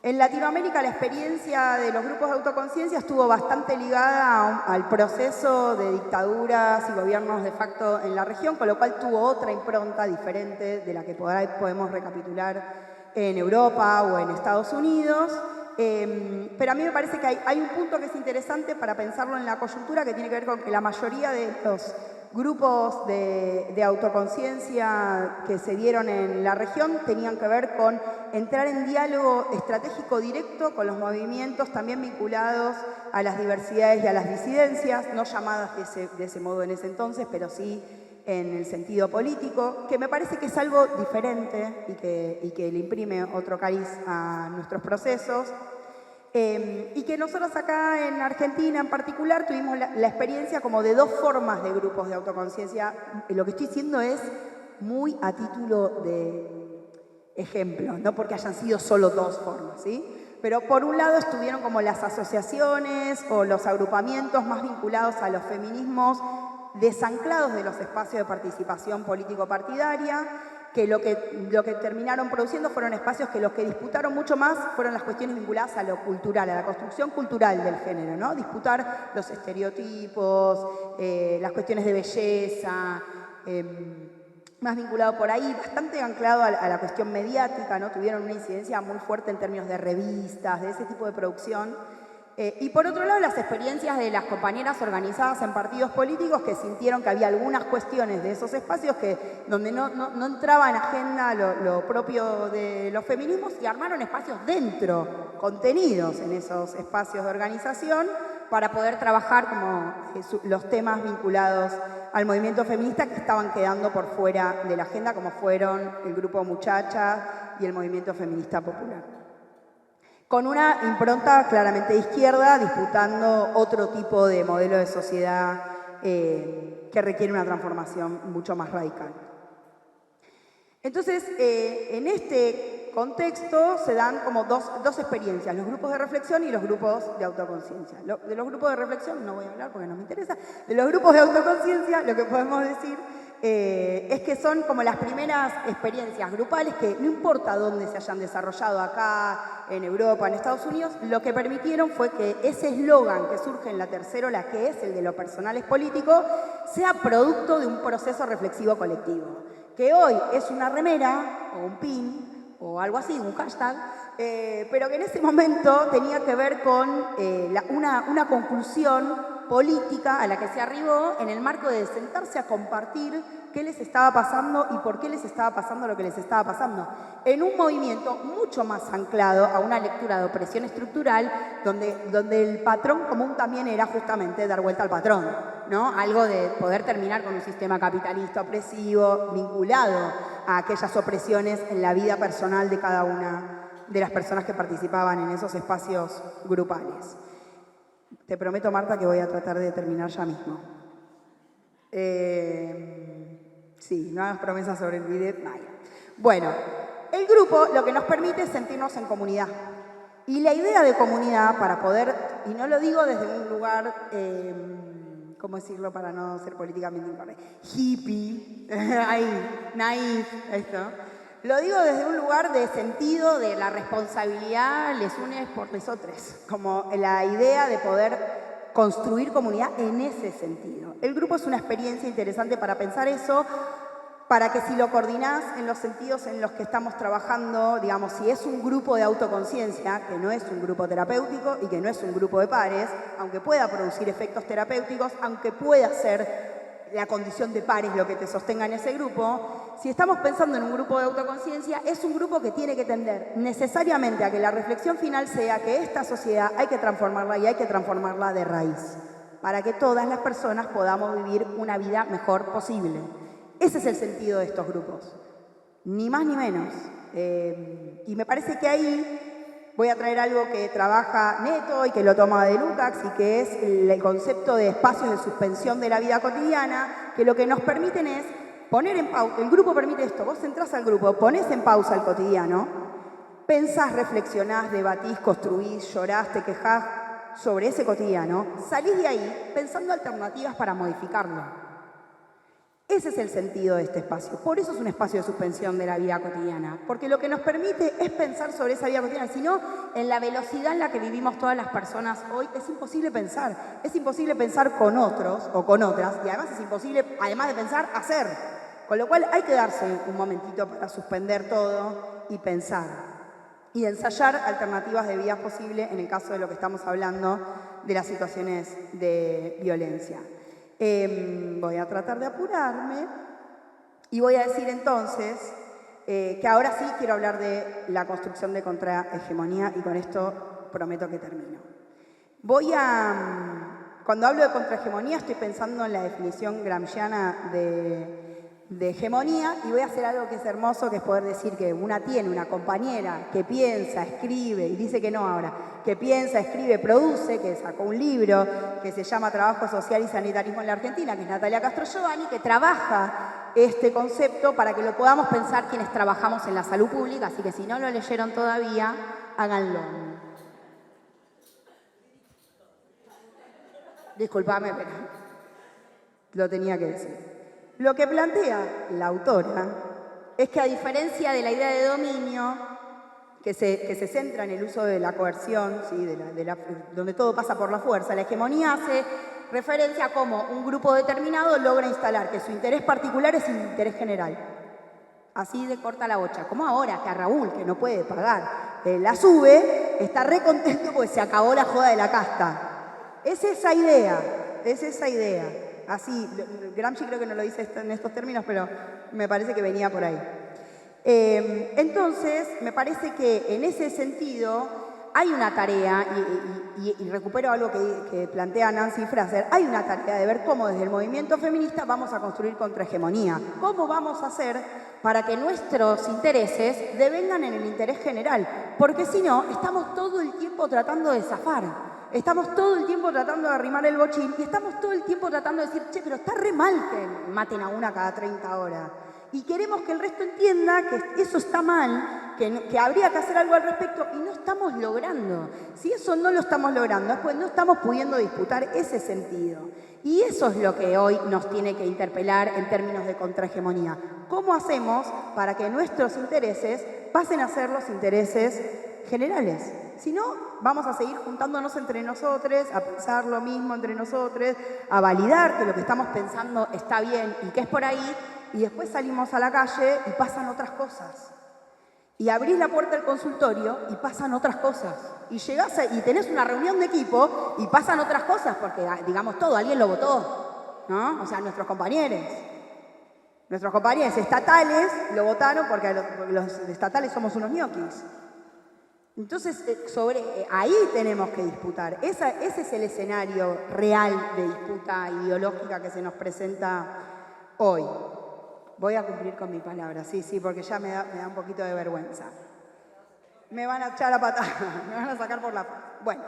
En Latinoamérica la experiencia de los grupos de autoconciencia estuvo bastante ligada al proceso de dictaduras y gobiernos de facto en la región, con lo cual tuvo otra impronta diferente de la que podemos recapitular en Europa o en Estados Unidos. Pero a mí me parece que hay un punto que es interesante para pensarlo en la coyuntura, que tiene que ver con que la mayoría de los grupos de autoconciencia que se dieron en la región tenían que ver con entrar en diálogo estratégico directo con los movimientos también vinculados a las diversidades y a las disidencias, no llamadas de ese modo en ese entonces, pero sí en el sentido político, que me parece que es algo diferente y que le imprime otro cariz a nuestros procesos. Y que nosotros acá en Argentina en particular tuvimos la experiencia como de dos formas de grupos de autoconciencia. Lo que estoy diciendo es muy a título de ejemplo, no porque hayan sido solo dos formas, ¿sí? Pero por un lado estuvieron como las asociaciones o los agrupamientos más vinculados a los feminismos desanclados de los espacios de participación político-partidaria, que lo que terminaron produciendo fueron espacios que los que disputaron mucho más fueron las cuestiones vinculadas a lo cultural, a la construcción cultural del género, ¿no? Disputar los estereotipos, las cuestiones de belleza, más vinculado por ahí, bastante anclado a la cuestión mediática, ¿no? Tuvieron una incidencia muy fuerte en términos de revistas, de ese tipo de producción. Y por otro lado, las experiencias de las compañeras organizadas en partidos políticos que sintieron que había algunas cuestiones de esos espacios donde no entraba en agenda lo propio de los feminismos y armaron espacios dentro, contenidos en esos espacios de organización para poder trabajar como los temas vinculados al movimiento feminista que estaban quedando por fuera de la agenda, como fueron el Grupo Muchachas y el Movimiento Feminista Popular. Con una impronta claramente de izquierda, disputando otro tipo de modelo de sociedad que requiere una transformación mucho más radical. Entonces, en este contexto se dan como dos experiencias, los grupos de reflexión y los grupos de autoconciencia. De los grupos de reflexión no voy a hablar porque no me interesa. De los grupos de autoconciencia lo que podemos decir es que son como las primeras experiencias grupales que no importa dónde se hayan desarrollado acá, en Europa, en Estados Unidos, lo que permitieron fue que ese eslogan que surge en la tercera ola, que es el de lo personal es político, sea producto de un proceso reflexivo colectivo. Que hoy es una remera o un pin o algo así, un hashtag, pero que en ese momento tenía que ver con una conclusión política a la que se arribó en el marco de sentarse a compartir qué les estaba pasando y por qué les estaba pasando lo que les estaba pasando. En un movimiento mucho más anclado a una lectura de opresión estructural, donde el patrón común también era justamente dar vuelta al patrón, ¿no? Algo de poder terminar con un sistema capitalista opresivo vinculado a aquellas opresiones en la vida personal de cada una de las personas que participaban en esos espacios grupales. Te prometo, Marta, que voy a tratar de terminar ya mismo. Sí, no hagas promesas sobre el video. Vaya. Bueno, el grupo lo que nos permite es sentirnos en comunidad. Y la idea de comunidad para poder, y no lo digo desde un lugar, ¿cómo decirlo para no ser políticamente incorrecto? Hippie, ahí, naif, esto. Lo digo desde un lugar de sentido de la responsabilidad les unes por lesotres, como la idea de poder construir comunidad en ese sentido. El grupo es una experiencia interesante para pensar eso, para que si lo coordinás en los sentidos en los que estamos trabajando, digamos, si es un grupo de autoconciencia, que no es un grupo terapéutico y que no es un grupo de pares, aunque pueda producir efectos terapéuticos, aunque pueda ser la condición de pares lo que te sostenga en ese grupo, si estamos pensando en un grupo de autoconciencia, es un grupo que tiene que tender necesariamente a que la reflexión final sea que esta sociedad hay que transformarla y hay que transformarla de raíz, para que todas las personas podamos vivir una vida mejor posible. Ese es el sentido de estos grupos, ni más ni menos. Y me parece que ahí voy a traer algo que trabaja Neto y que lo toma de Lukács y que es el concepto de espacios de suspensión de la vida cotidiana, que lo que nos permiten es poner en pausa. El grupo permite esto, vos entrás al grupo, ponés en pausa el cotidiano, pensás, reflexionás, debatís, construís, llorás, te quejás sobre ese cotidiano, salís de ahí pensando alternativas para modificarlo. Ese es el sentido de este espacio. Por eso es un espacio de suspensión de la vida cotidiana. Porque lo que nos permite es pensar sobre esa vida cotidiana. Si no, en la velocidad en la que vivimos todas las personas hoy, es imposible pensar. Es imposible pensar con otros o con otras. Y además es imposible, además de pensar, hacer. Con lo cual hay que darse un momentito para suspender todo y pensar. Y ensayar alternativas de vida posible en el caso de lo que estamos hablando de las situaciones de violencia. Voy a tratar de apurarme y voy a decir entonces que ahora sí quiero hablar de la construcción de contrahegemonía y con esto prometo que termino. Cuando hablo de contrahegemonía estoy pensando en la definición gramsciana de hegemonía y voy a hacer algo que es hermoso, que es poder decir que una tiene una compañera que piensa, escribe, y dice que no ahora, que piensa, escribe, produce, que sacó un libro que se llama Trabajo Social y Sanitarismo en la Argentina, que es Natalia Castro Giovanni, que trabaja este concepto para que lo podamos pensar quienes trabajamos en la salud pública, así que si no lo leyeron todavía, háganlo. Disculpame, pero lo tenía que decir. Lo que plantea la autora es que a diferencia de la idea de dominio, que se centra en el uso de la coerción, ¿sí? Donde todo pasa por la fuerza, la hegemonía hace referencia a cómo un grupo determinado logra instalar que su interés particular es el interés general. Así de corta la bocha. Como ahora que a Raúl, que no puede pagar la SUBE, está re contento porque se acabó la joda de la casta. Es esa idea. Así, Gramsci creo que no lo dice en estos términos, pero me parece que venía por ahí. Entonces, me parece que en ese sentido hay una tarea, y recupero algo que plantea Nancy Fraser, hay una tarea de ver cómo desde el movimiento feminista vamos a construir contrahegemonía. ¿Cómo vamos a hacer para que nuestros intereses devengan en el interés general? Porque si no, estamos todo el tiempo tratando de zafar. Estamos todo el tiempo tratando de arrimar el bochín y estamos todo el tiempo tratando de decir, che, pero está re mal que maten a una cada 30 horas. Y queremos que el resto entienda que eso está mal, que habría que hacer algo al respecto y no estamos logrando. Si eso no lo estamos logrando, después no estamos pudiendo disputar ese sentido. Y eso es lo que hoy nos tiene que interpelar en términos de contrahegemonía. ¿Cómo hacemos para que nuestros intereses pasen a ser los intereses generales? Si no, vamos a seguir juntándonos entre nosotros, a pensar lo mismo entre nosotros, a validar que lo que estamos pensando está bien y que es por ahí, y después salimos a la calle y pasan otras cosas. Y abrís la puerta del consultorio y pasan otras cosas. Y llegás y tenés una reunión de equipo y pasan otras cosas, porque digamos todo, alguien lo votó, ¿no? O sea, nuestros compañeros estatales lo votaron porque los estatales somos unos ñoquis. Entonces, ahí tenemos que disputar. Ese es el escenario real de disputa ideológica que se nos presenta hoy. Voy a cumplir con mi palabra, sí, porque ya me da un poquito de vergüenza. Me van a echar a patada, me van a sacar por la... Bueno,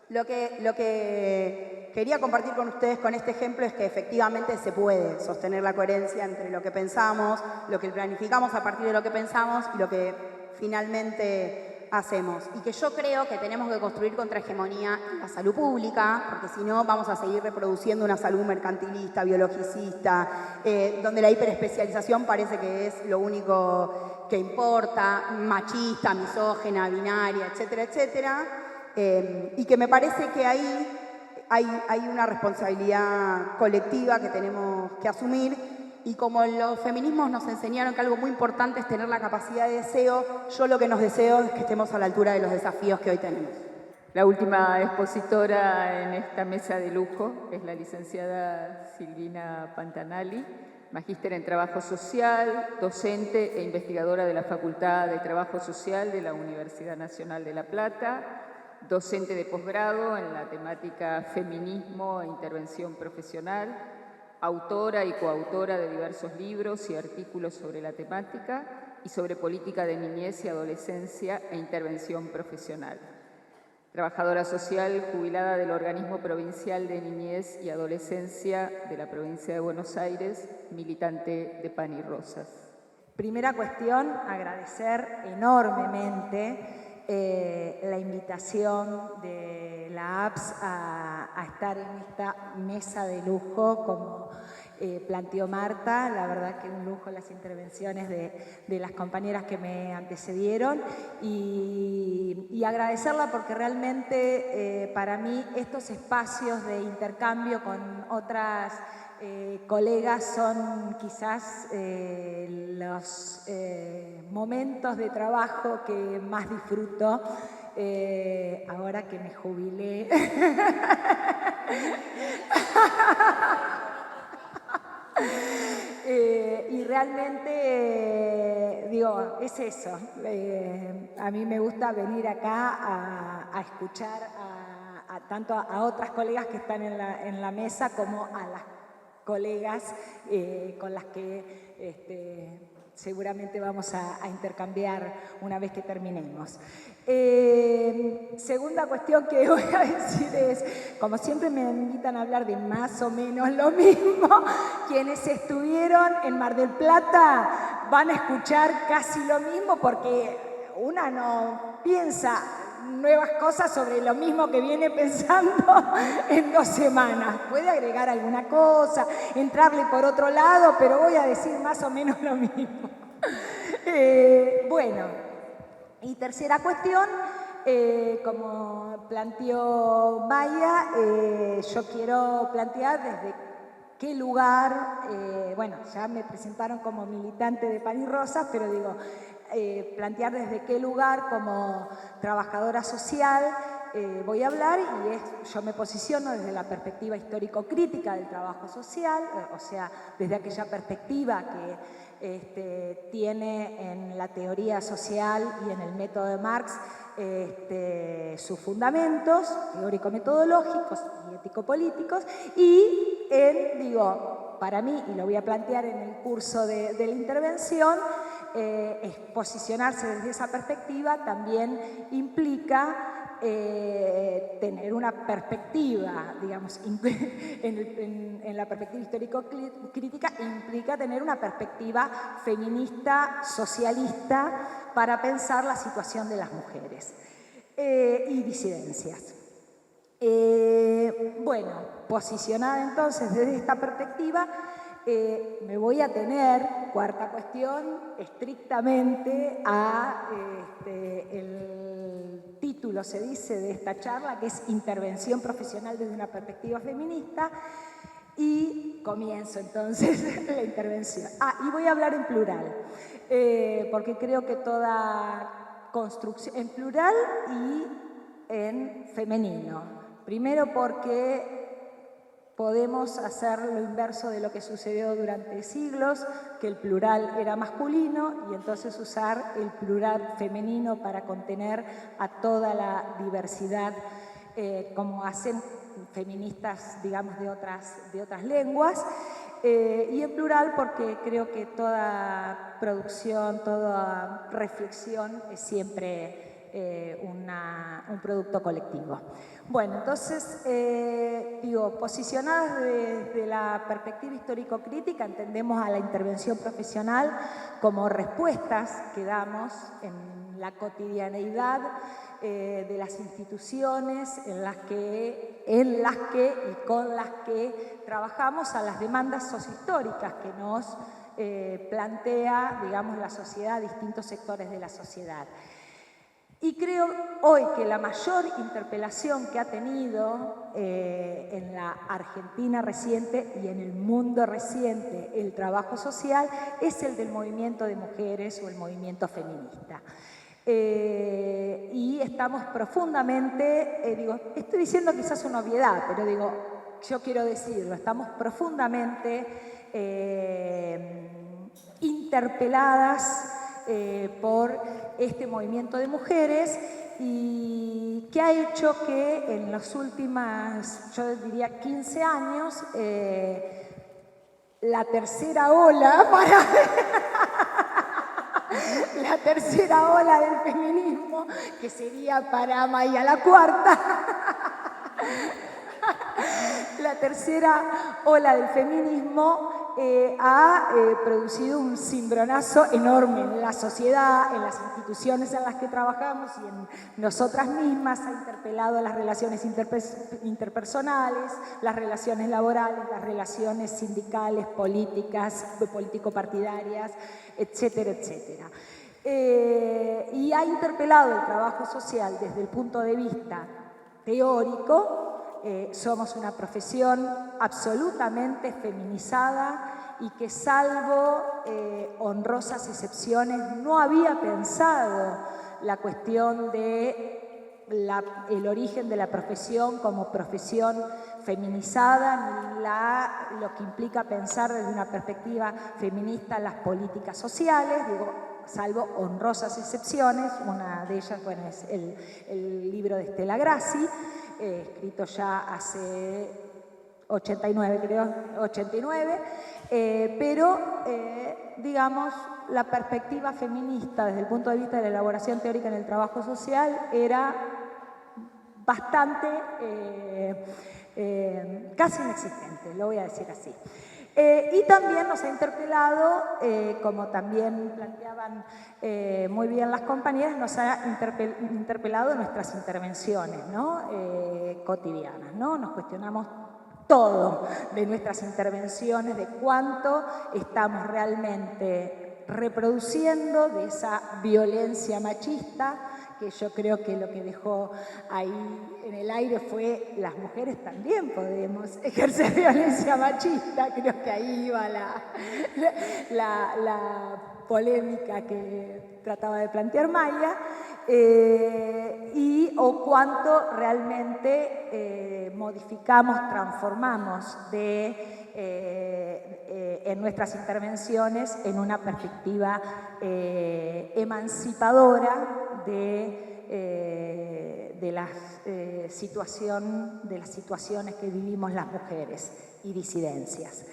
lo que quería compartir con ustedes con este ejemplo es que efectivamente se puede sostener la coherencia entre lo que pensamos, lo que planificamos a partir de lo que pensamos y lo que finalmente hacemos. Y que yo creo que tenemos que construir contrahegemonía en la salud pública, porque si no vamos a seguir reproduciendo una salud mercantilista, biologicista, donde la hiperespecialización parece que es lo único que importa, machista, misógena, binaria, etcétera, etcétera. Y que me parece que ahí hay una responsabilidad colectiva que tenemos que asumir. Y como los feminismos nos enseñaron que algo muy importante es tener la capacidad de deseo, yo lo que nos deseo es que estemos a la altura de los desafíos que hoy tenemos. La última expositora en esta mesa de lujo es la licenciada Silvina Pantanali, magíster en Trabajo Social, docente e investigadora de la Facultad de Trabajo Social de la Universidad Nacional de La Plata, docente de posgrado en la temática feminismo e intervención profesional, autora y coautora de diversos libros y artículos sobre la temática y sobre política de niñez y adolescencia e intervención profesional. Trabajadora social jubilada del Organismo Provincial de Niñez y Adolescencia de la Provincia de Buenos Aires, militante de Pan y Rosas. Primera cuestión, agradecer enormemente la invitación de la APS a estar en esta mesa de lujo, como planteó Marta. La verdad que un lujo las intervenciones de las compañeras que me antecedieron y agradecerla porque realmente para mí estos espacios de intercambio con otras colegas son quizás los momentos de trabajo que más disfruto ahora que me jubilé. Y realmente, digo, es eso. A mí me gusta venir acá a escuchar tanto a otras colegas que están en la mesa como a las colegas con las que seguramente vamos a intercambiar una vez que terminemos. Segunda cuestión que voy a decir es, como siempre me invitan a hablar de más o menos lo mismo, quienes estuvieron en Mar del Plata van a escuchar casi lo mismo porque una no piensa nuevas cosas sobre lo mismo que viene pensando en 2 semanas. Puede agregar alguna cosa, entrarle por otro lado, pero voy a decir más o menos lo mismo. Bueno, y tercera cuestión, como planteó Maya, yo quiero plantear desde qué lugar, bueno, ya me presentaron como militante de Pan y Rosas, pero digo, plantear desde qué lugar como trabajadora social voy a hablar, y yo me posiciono desde la perspectiva histórico-crítica del trabajo social, o sea, desde aquella perspectiva que tiene en la teoría social y en el método de Marx sus fundamentos teórico-metodológicos y ético-políticos, y para mí, y lo voy a plantear en el curso de la intervención, posicionarse desde esa perspectiva también implica tener una perspectiva, digamos, en la perspectiva histórico-crítica implica tener una perspectiva feminista, socialista, para pensar la situación de las mujeres y disidencias. Bueno, posicionada entonces desde esta perspectiva, me voy a tener, cuarta cuestión, estrictamente a el título, se dice, de esta charla, que es Intervención profesional desde una perspectiva feminista, y comienzo entonces la intervención. Y voy a hablar en plural, porque creo que toda construcción, en plural y en femenino. Primero porque podemos hacer lo inverso de lo que sucedió durante siglos, que el plural era masculino, y entonces usar el plural femenino para contener a toda la diversidad, como hacen feministas, digamos, de otras lenguas. Y en plural porque creo que toda producción, toda reflexión es siempre un producto colectivo. Bueno, entonces, posicionadas desde la perspectiva histórico-crítica, entendemos a la intervención profesional como respuestas que damos en la cotidianeidad de las instituciones en las que y con las que trabajamos a las demandas sociohistóricas que nos plantea, digamos, la sociedad, distintos sectores de la sociedad. Y creo hoy que la mayor interpelación que ha tenido en la Argentina reciente y en el mundo reciente el trabajo social es el del movimiento de mujeres o el movimiento feminista. Y estamos profundamente, estoy diciendo quizás una obviedad, pero yo quiero decirlo, estamos profundamente interpeladas por este movimiento de mujeres, y que ha hecho que en los últimos, yo diría, 15 años, la tercera ola la tercera ola del feminismo, que sería para Maya la cuarta, la tercera ola del feminismo ha producido un cimbronazo enorme en la sociedad, en las instituciones en las que trabajamos y en nosotras mismas. Ha interpelado las relaciones interpersonales, las relaciones laborales, las relaciones sindicales, políticas, político-partidarias, etcétera, etcétera. Y ha interpelado el trabajo social desde el punto de vista teórico. Somos una profesión absolutamente feminizada y que, salvo honrosas excepciones, no había pensado la cuestión de el origen de la profesión como profesión feminizada, ni lo que implica pensar desde una perspectiva feminista las políticas sociales, salvo honrosas excepciones. Una de ellas, bueno, es el libro de Estela Grassi, escrito ya hace 89, creo, 89, pero digamos, la perspectiva feminista desde el punto de vista de la elaboración teórica en el trabajo social era bastante, casi inexistente, lo voy a decir así. Y también nos ha interpelado, como también planteaban muy bien las compañeras, nos ha interpelado nuestras intervenciones, ¿no? Cotidianas, ¿no? Nos cuestionamos todo de nuestras intervenciones, de cuánto estamos realmente reproduciendo de esa violencia machista, que yo creo que lo que dejó ahí en el aire fue las mujeres también podemos ejercer violencia machista. Creo que ahí iba la polémica que trataba de plantear Maya, o cuánto realmente modificamos, transformamos en nuestras intervenciones en una perspectiva emancipadora de las situaciones que vivimos las mujeres y disidencias.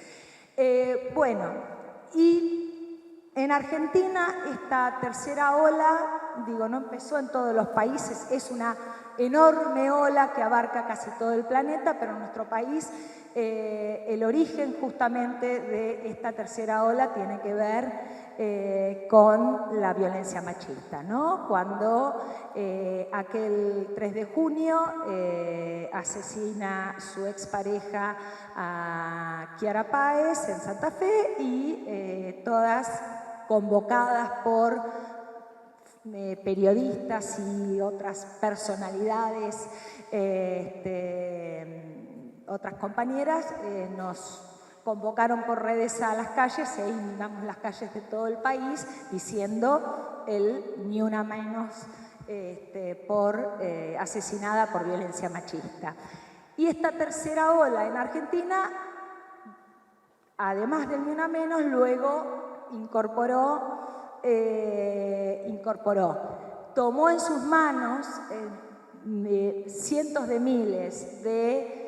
Bueno, y en Argentina esta tercera ola, digo, no empezó en todos los países, es una enorme ola que abarca casi todo el planeta, pero en nuestro país el origen justamente de esta tercera ola tiene que ver con la violencia machista, ¿no? Cuando aquel 3 de junio asesina su expareja a Chiara Páez en Santa Fe y todas convocadas por periodistas y otras personalidades, otras compañeras, nos convocaron por redes a las calles e inundamos las calles de todo el país diciendo ni una menos asesinada por violencia machista. Y esta tercera ola en Argentina, además del ni una menos, luego tomó en sus manos cientos de miles de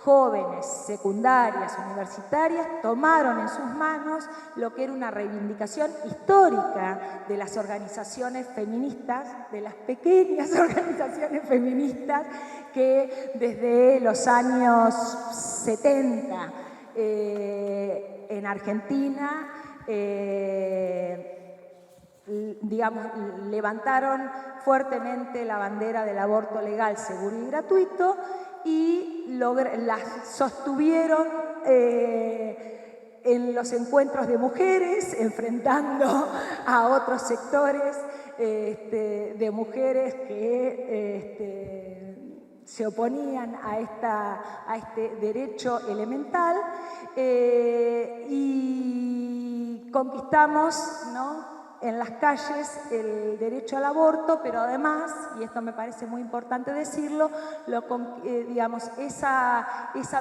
jóvenes secundarias, universitarias, tomaron en sus manos lo que era una reivindicación histórica de las organizaciones feministas, de las pequeñas organizaciones feministas que desde los años 70 en Argentina levantaron fuertemente la bandera del aborto legal, seguro y gratuito y las sostuvieron en los encuentros de mujeres, enfrentando a otros sectores de mujeres que se oponían a este derecho elemental y conquistamos, ¿no?, en las calles el derecho al aborto, pero además, y esto me parece muy importante decirlo, esa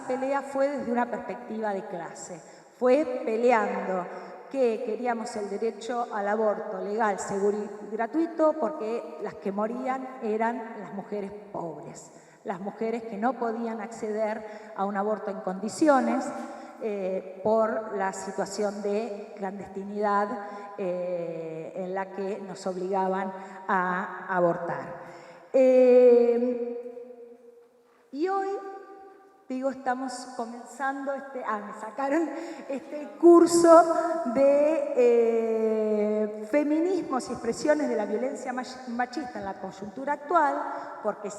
pelea fue desde una perspectiva de clase, fue peleando que queríamos el derecho al aborto legal, seguro y gratuito, porque las que morían eran las mujeres pobres, las mujeres que no podían acceder a un aborto en condiciones, por la situación de clandestinidad en la que nos obligaban a abortar. Y hoy, digo, estamos comenzando me sacaron este curso de feminismos y expresiones de la violencia machista en la coyuntura actual, porque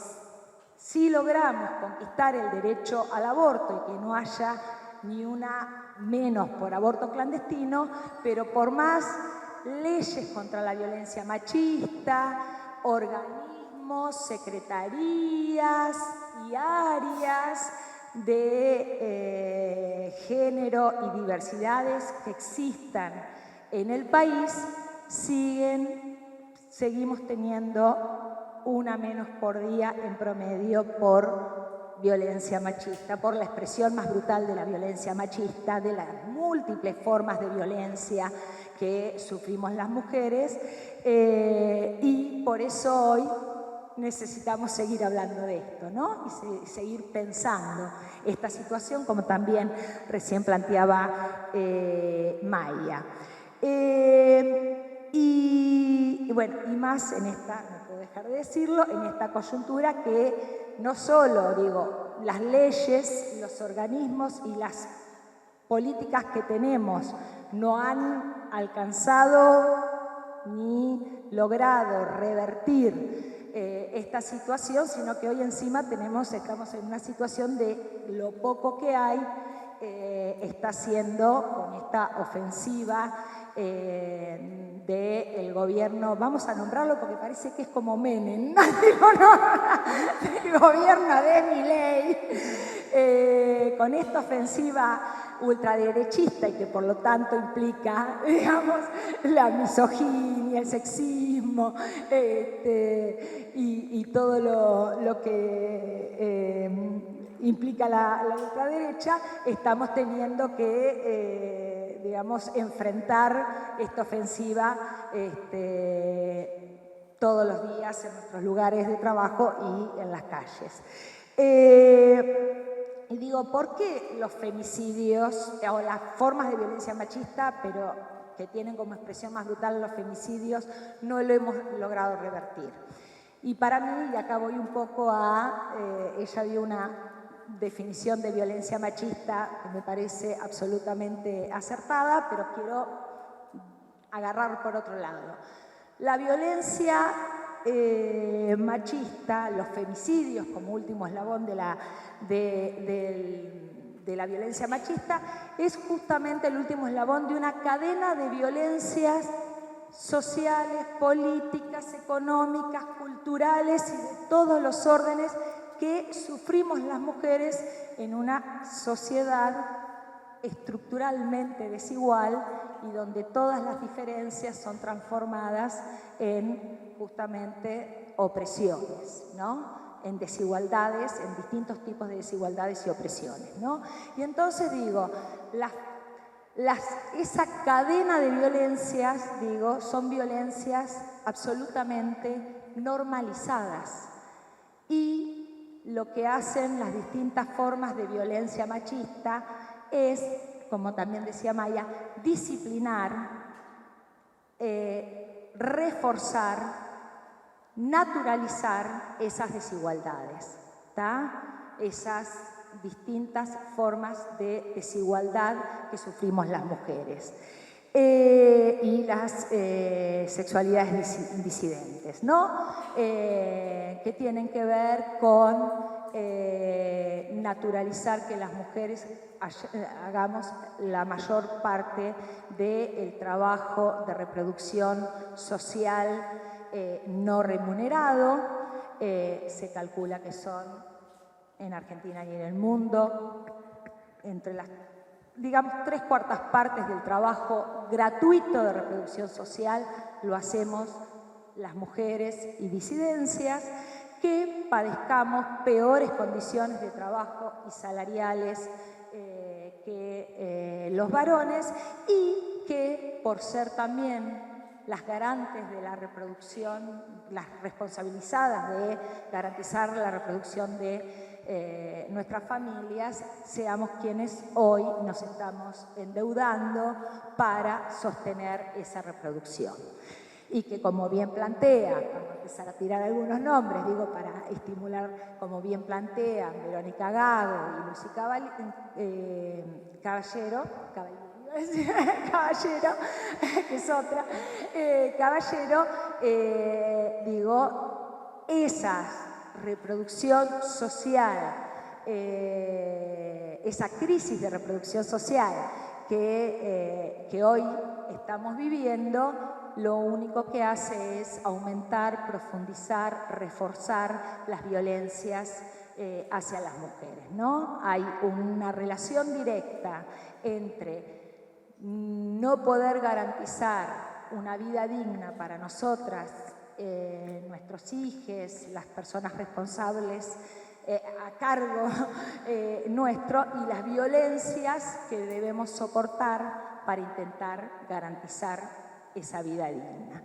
si logramos conquistar el derecho al aborto y que no haya ni una menos por aborto clandestino, pero por más leyes contra la violencia machista, organismos, secretarías y áreas de género y diversidades que existan en el país, seguimos teniendo una menos por día en promedio por violencia machista, por la expresión más brutal de la violencia machista, de las múltiples formas de violencia que sufrimos las mujeres, y por eso hoy necesitamos seguir hablando de esto, ¿no? Y seguir pensando esta situación, como también recién planteaba Maya. Y bueno, y más en esta, no puedo dejar de decirlo, en esta coyuntura que no solo, digo, las leyes, los organismos y las políticas que tenemos no han alcanzado ni logrado revertir esta situación, sino que hoy encima estamos en una situación de lo poco que hay está haciendo con esta ofensiva del gobierno, vamos a nombrarlo porque parece que es como Menem, digo, no, del gobierno de Milei, con esta ofensiva ultraderechista y que por lo tanto implica, digamos, la misoginia, el sexismo y todo lo que implica la ultraderecha, estamos teniendo que, digamos, enfrentar esta ofensiva todos los días en nuestros lugares de trabajo y en las calles. Y digo, ¿por qué los femicidios o las formas de violencia machista, pero que tienen como expresión más brutal los femicidios, no lo hemos logrado revertir? Y para mí, y acá voy un poco a, ella dio una definición de violencia machista que me parece absolutamente acertada, pero quiero agarrar por otro lado. La violencia machista, los femicidios como último eslabón de la violencia machista, es justamente el último eslabón de una cadena de violencias sociales, políticas, económicas, culturales y de todos los órdenes que sufrimos las mujeres en una sociedad estructuralmente desigual y donde todas las diferencias son transformadas en justamente opresiones, ¿no? En desigualdades, en distintos tipos de desigualdades y opresiones, ¿no? Y entonces digo, esa cadena de violencias, digo, son violencias absolutamente normalizadas y lo que hacen las distintas formas de violencia machista es, como también decía Maya, disciplinar, reforzar, naturalizar esas desigualdades, ¿tá? Esas distintas formas de desigualdad que sufrimos las mujeres y las sexualidades disidentes, ¿no? Que tienen que ver con naturalizar que las mujeres hagamos la mayor parte del trabajo de reproducción social no remunerado. Se calcula que son en Argentina y en el mundo entre las, digamos, 3/4 partes del trabajo gratuito de reproducción social lo hacemos las mujeres y disidencias, que padezcamos peores condiciones de trabajo y salariales que los varones y que por ser también las garantes de la reproducción, las responsabilizadas de garantizar la reproducción de nuestras familias, seamos quienes hoy nos estamos endeudando para sostener esa reproducción. Y que, como bien plantea, vamos a empezar a tirar algunos nombres, digo, para estimular, como bien plantean Verónica Gago y Lucy Caballero, que es otra, Caballero, digo, esa reproducción social, esa crisis de reproducción social que hoy estamos viviendo, lo único que hace es aumentar, profundizar, reforzar las violencias hacia las mujeres, ¿no? Hay una relación directa entre no poder garantizar una vida digna para nosotras, nuestros hijos, las personas responsables a cargo nuestro, y las violencias que debemos soportar para intentar garantizar esa vida digna.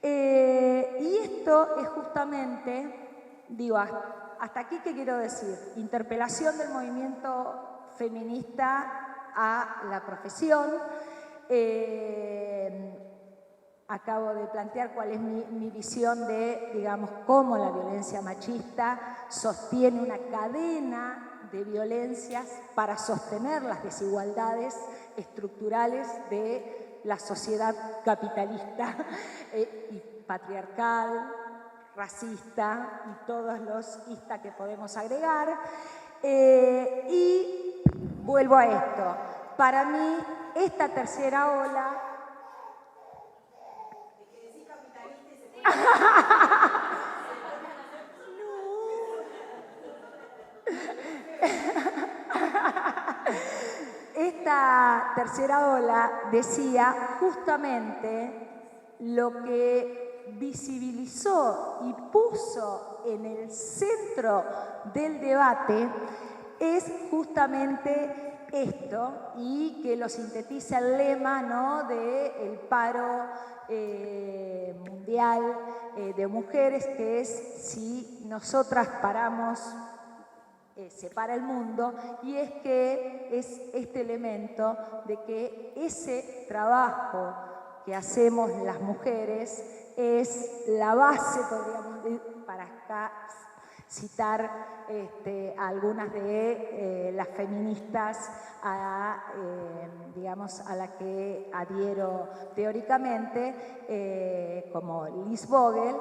Y esto es justamente, digo, hasta aquí, ¿qué quiero decir? Interpelación del movimiento feminista a la profesión. Acabo de plantear cuál es mi visión de, digamos, cómo la violencia machista sostiene una cadena de violencias para sostener las desigualdades estructurales de la sociedad capitalista y patriarcal, racista y todos los ista que podemos agregar. Y vuelvo a esto. Para mí, esta tercera ola... Esta tercera ola decía justamente lo que visibilizó y puso en el centro del debate es justamente esto, y que lo sintetiza el lema, ¿no?, del paro mundial de mujeres, que es si nosotras paramos, se para el mundo, y es que es este elemento de que ese trabajo que hacemos las mujeres es la base, podríamos decir, para acá citar algunas de las feministas digamos, a la que adhiero teóricamente, como Liz Vogel,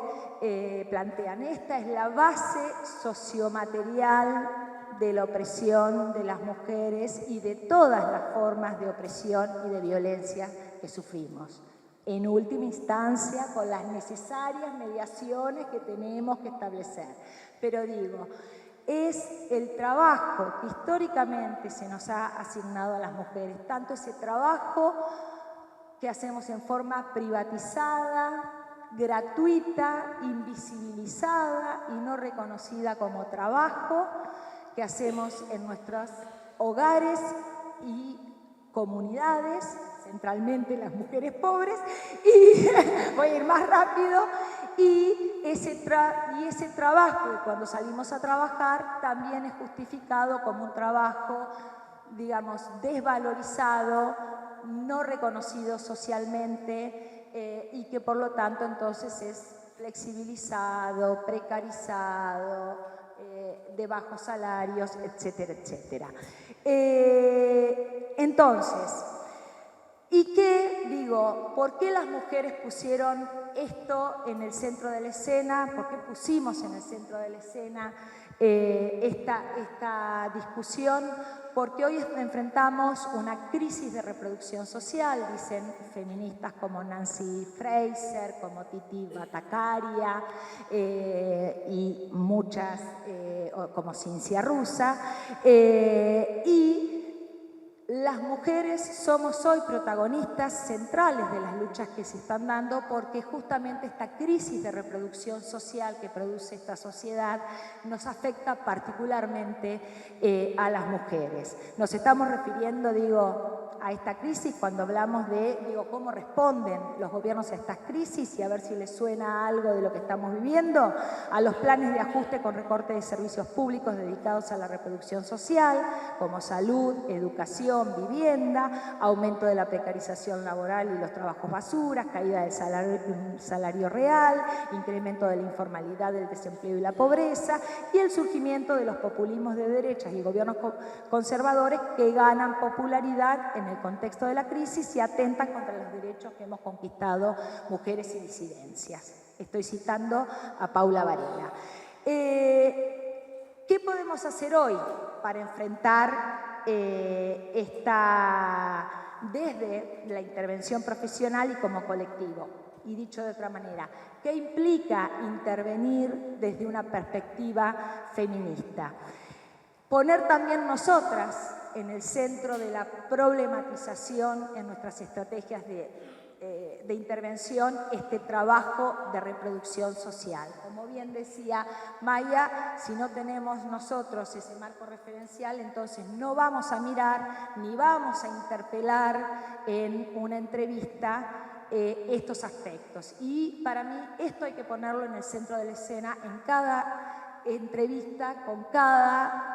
plantean, esta es la base sociomaterial de la opresión de las mujeres y de todas las formas de opresión y de violencia que sufrimos. En última instancia, con las necesarias mediaciones que tenemos que establecer. Pero digo, es el trabajo que históricamente se nos ha asignado a las mujeres, tanto ese trabajo que hacemos en forma privatizada, gratuita, invisibilizada y no reconocida como trabajo, que hacemos en nuestros hogares y comunidades, centralmente las mujeres pobres, y voy a ir más rápido, y ese trabajo, cuando salimos a trabajar, también es justificado como un trabajo, digamos, desvalorizado, no reconocido socialmente, y que por lo tanto entonces es flexibilizado, precarizado, de bajos salarios, etcétera, etcétera. Entonces, ¿y qué digo? ¿Por qué las mujeres pusieron esto en el centro de la escena? ¿Por qué pusimos en el centro de la escena esta discusión? Porque hoy enfrentamos una crisis de reproducción social, dicen feministas como Nancy Fraser, como Titi Bhattacharya y muchas como Cincia Russa, y las mujeres somos hoy protagonistas centrales de las luchas que se están dando, porque justamente esta crisis de reproducción social que produce esta sociedad nos afecta particularmente a las mujeres. Nos estamos refiriendo, digo, a esta crisis cuando hablamos de, digo, cómo responden los gobiernos a estas crisis, y a ver si les suena algo de lo que estamos viviendo, a los planes de ajuste con recorte de servicios públicos dedicados a la reproducción social, como salud, educación, vivienda, aumento de la precarización laboral y los trabajos basuras, caída del salario real, incremento de la informalidad, del desempleo y la pobreza, y el surgimiento de los populismos de derechas y gobiernos conservadores que ganan popularidad en el contexto de la crisis y atentan contra los derechos que hemos conquistado mujeres y disidencias. Estoy citando a Paula Varela. ¿Qué podemos hacer hoy para enfrentar desde la intervención profesional y como colectivo? Y dicho de otra manera, ¿qué implica intervenir desde una perspectiva feminista? Poner también nosotras en el centro de la problematización en nuestras estrategias de intervención este trabajo de reproducción social. Como bien decía Maya, si no tenemos nosotros ese marco referencial, entonces no vamos a mirar ni vamos a interpelar en una entrevista estos aspectos. Y para mí esto hay que ponerlo en el centro de la escena en cada entrevista con cada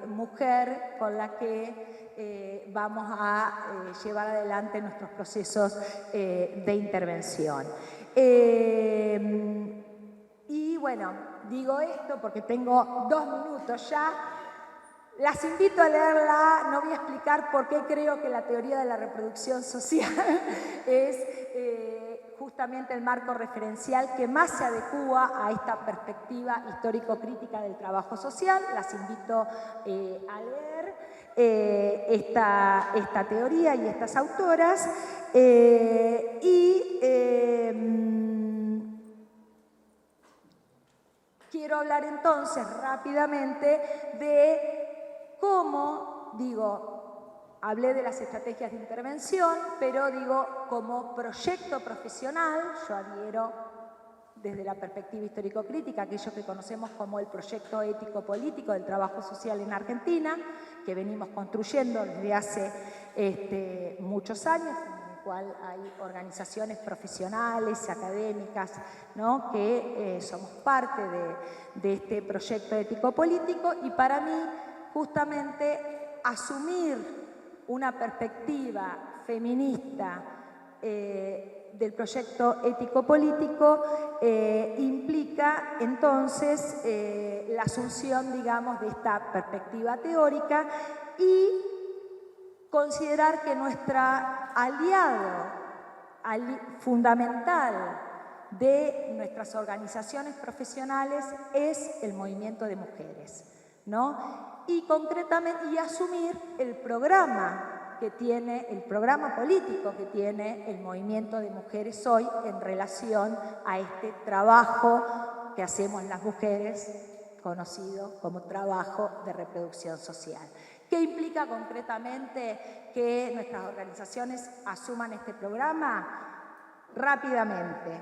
mujer con la que vamos a llevar adelante nuestros procesos de intervención. Y bueno, digo esto porque tengo 2 minutos ya. Las invito a leerla, no voy a explicar por qué creo que la teoría de la reproducción social es justamente el marco referencial que más se adecúa a esta perspectiva histórico-crítica del trabajo social. Las invito a leer. esta teoría y estas autoras. Quiero hablar entonces rápidamente de cómo, hablé de las estrategias de intervención, pero como proyecto profesional, yo adhiero desde la perspectiva histórico-crítica, aquello que conocemos como el proyecto ético-político del trabajo social en Argentina, que venimos construyendo desde hace muchos años, en el cual hay organizaciones profesionales, académicas, ¿no?, que somos parte de este proyecto ético-político, y para mí, justamente, asumir una perspectiva feminista del proyecto ético-político implica entonces la asunción, de esta perspectiva teórica y considerar que nuestra aliado fundamental de nuestras organizaciones profesionales es el movimiento de mujeres, ¿no? Y concretamente, y asumir el programa político que tiene el movimiento de mujeres hoy en relación a este trabajo que hacemos las mujeres, conocido como trabajo de reproducción social. ¿Qué implica concretamente que nuestras organizaciones asuman este programa? Rápidamente.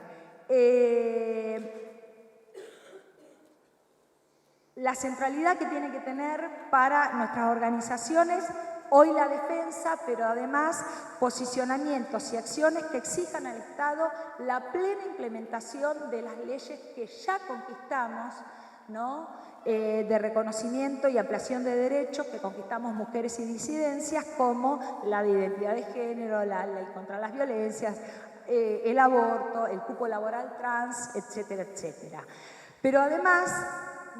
La centralidad que tiene que tener para nuestras organizaciones hoy la defensa, pero además posicionamientos y acciones que exijan al Estado la plena implementación de las leyes que ya conquistamos, ¿no?, de reconocimiento y ampliación de derechos que conquistamos mujeres y disidencias, como la de identidad de género, la ley contra las violencias, el aborto, el cupo laboral trans, etcétera, etcétera. Pero además,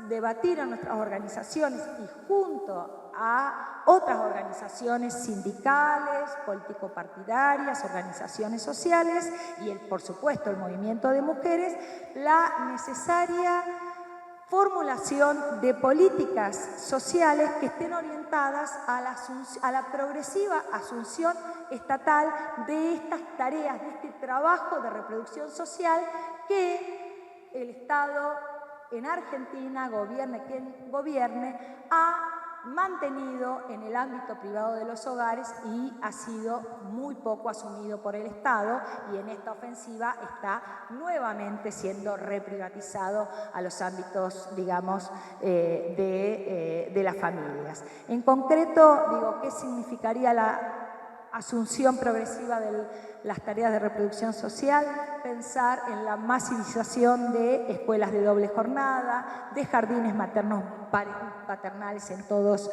debatir en nuestras organizaciones y junto a otras organizaciones sindicales, político-partidarias, organizaciones sociales y, por supuesto, el movimiento de mujeres, la necesaria formulación de políticas sociales que estén orientadas a la progresiva asunción estatal de estas tareas, de este trabajo de reproducción social que el Estado en Argentina, gobierne quien gobierne, ha mantenido en el ámbito privado de los hogares y ha sido muy poco asumido por el Estado, y en esta ofensiva está nuevamente siendo reprivatizado a los ámbitos, de las familias. En concreto, ¿qué significaría la asunción progresiva de las tareas de reproducción social? Pensar en la masivización de escuelas de doble jornada, de jardines maternos paternales en todos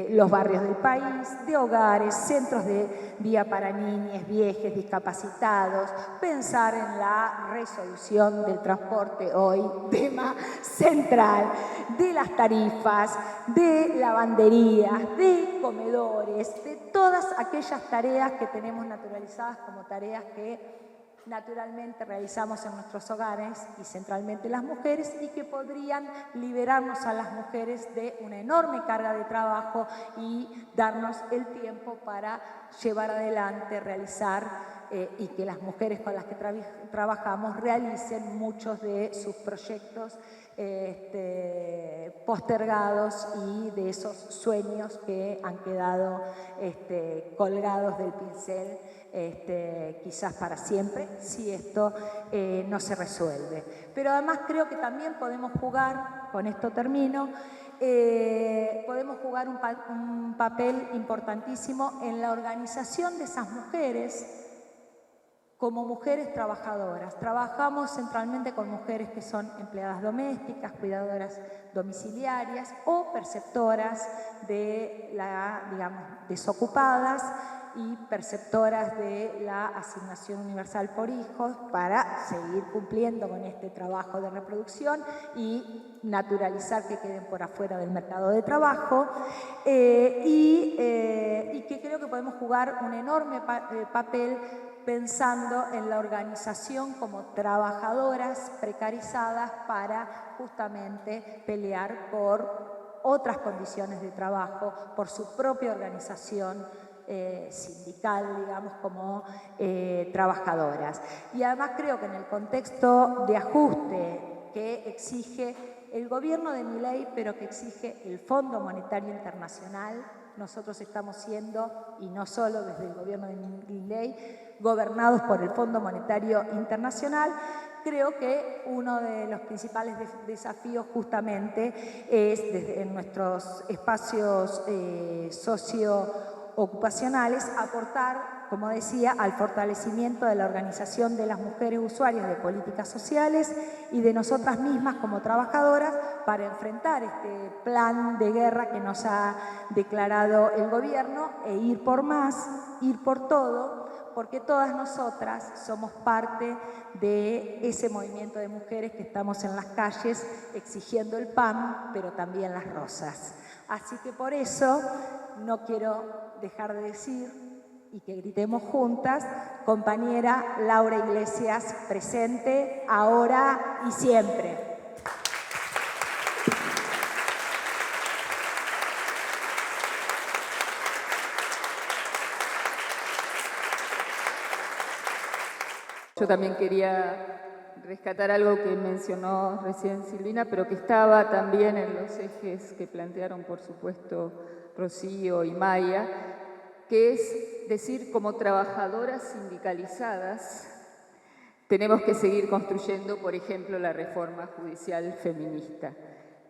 los barrios del país, de hogares, centros de día para niñas, viejes, discapacitados, pensar en la resolución del transporte, hoy tema central, de las tarifas, de lavanderías, de comedores, de todas aquellas tareas que tenemos naturalizadas como tareas que naturalmente realizamos en nuestros hogares y centralmente las mujeres, y que podrían liberarnos a las mujeres de una enorme carga de trabajo y darnos el tiempo para llevar adelante, realizar y que las mujeres con las que trabajamos realicen muchos de sus proyectos postergados y de esos sueños que han quedado colgados del pincel, quizás para siempre, si esto no se resuelve. Pero además creo que también podemos jugar, con esto termino, podemos jugar un papel importantísimo en la organización de esas mujeres como mujeres trabajadoras. Trabajamos centralmente con mujeres que son empleadas domésticas, cuidadoras domiciliarias o perceptoras de desocupadas y perceptoras de la asignación universal por hijos, para seguir cumpliendo con este trabajo de reproducción y naturalizar que queden por afuera del mercado de trabajo, y que creo que podemos jugar un enorme papel pensando en la organización como trabajadoras precarizadas para justamente pelear por otras condiciones de trabajo, por su propia organización sindical, digamos, como trabajadoras. Y además creo que en el contexto de ajuste que exige el gobierno de Milei, pero que exige el Fondo Monetario Internacional, nosotros estamos siendo, y no solo desde el gobierno de Milei, gobernados por el Fondo Monetario Internacional. Creo que uno de los principales desafíos justamente es desde en nuestros espacios socioocupacionales aportar, como decía, al fortalecimiento de la organización de las mujeres usuarias de políticas sociales y de nosotras mismas como trabajadoras para enfrentar este plan de guerra que nos ha declarado el gobierno e ir por más, ir por todo, porque todas nosotras somos parte de ese movimiento de mujeres que estamos en las calles exigiendo el pan, pero también las rosas. Así que por eso no quiero dejar de decir y que gritemos juntas, compañera Laura Iglesias, presente, ahora y siempre. Yo también quería rescatar algo que mencionó recién Silvina, pero que estaba también en los ejes que plantearon, por supuesto, Rocío y Maya, que es decir, como trabajadoras sindicalizadas, tenemos que seguir construyendo, por ejemplo, la reforma judicial feminista.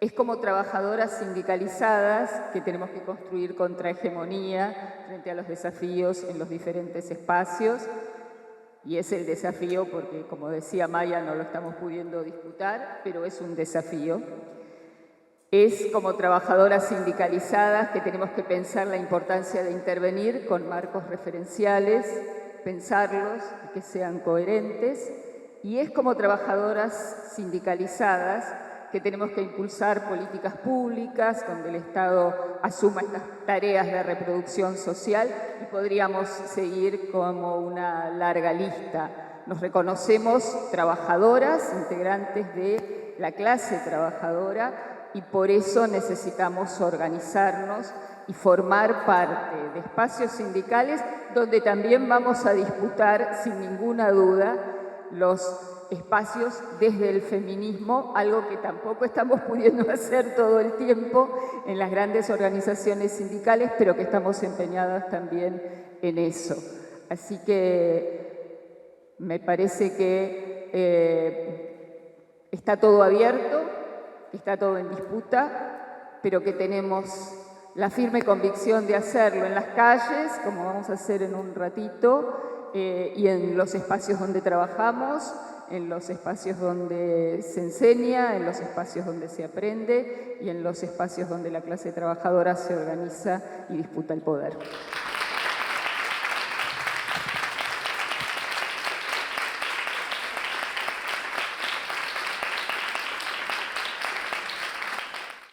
Es como trabajadoras sindicalizadas que tenemos que construir contrahegemonía frente a los desafíos en los diferentes espacios. Y es el desafío porque, como decía Maya, no lo estamos pudiendo disputar, pero es un desafío. Es como trabajadoras sindicalizadas que tenemos que pensar la importancia de intervenir con marcos referenciales, pensarlos y que sean coherentes. Y es como trabajadoras sindicalizadas que tenemos que impulsar políticas públicas donde el Estado asuma estas tareas de reproducción social y podríamos seguir como una larga lista. Nos reconocemos trabajadoras, integrantes de la clase trabajadora y por eso necesitamos organizarnos y formar parte de espacios sindicales donde también vamos a disputar sin ninguna duda los espacios desde el feminismo, algo que tampoco estamos pudiendo hacer todo el tiempo en las grandes organizaciones sindicales, pero que estamos empeñadas también en eso. Así que me parece que está todo abierto, está todo en disputa, pero que tenemos la firme convicción de hacerlo en las calles, como vamos a hacer en un ratito, y en los espacios donde trabajamos, en los espacios donde se enseña, en los espacios donde se aprende y en los espacios donde la clase trabajadora se organiza y disputa el poder.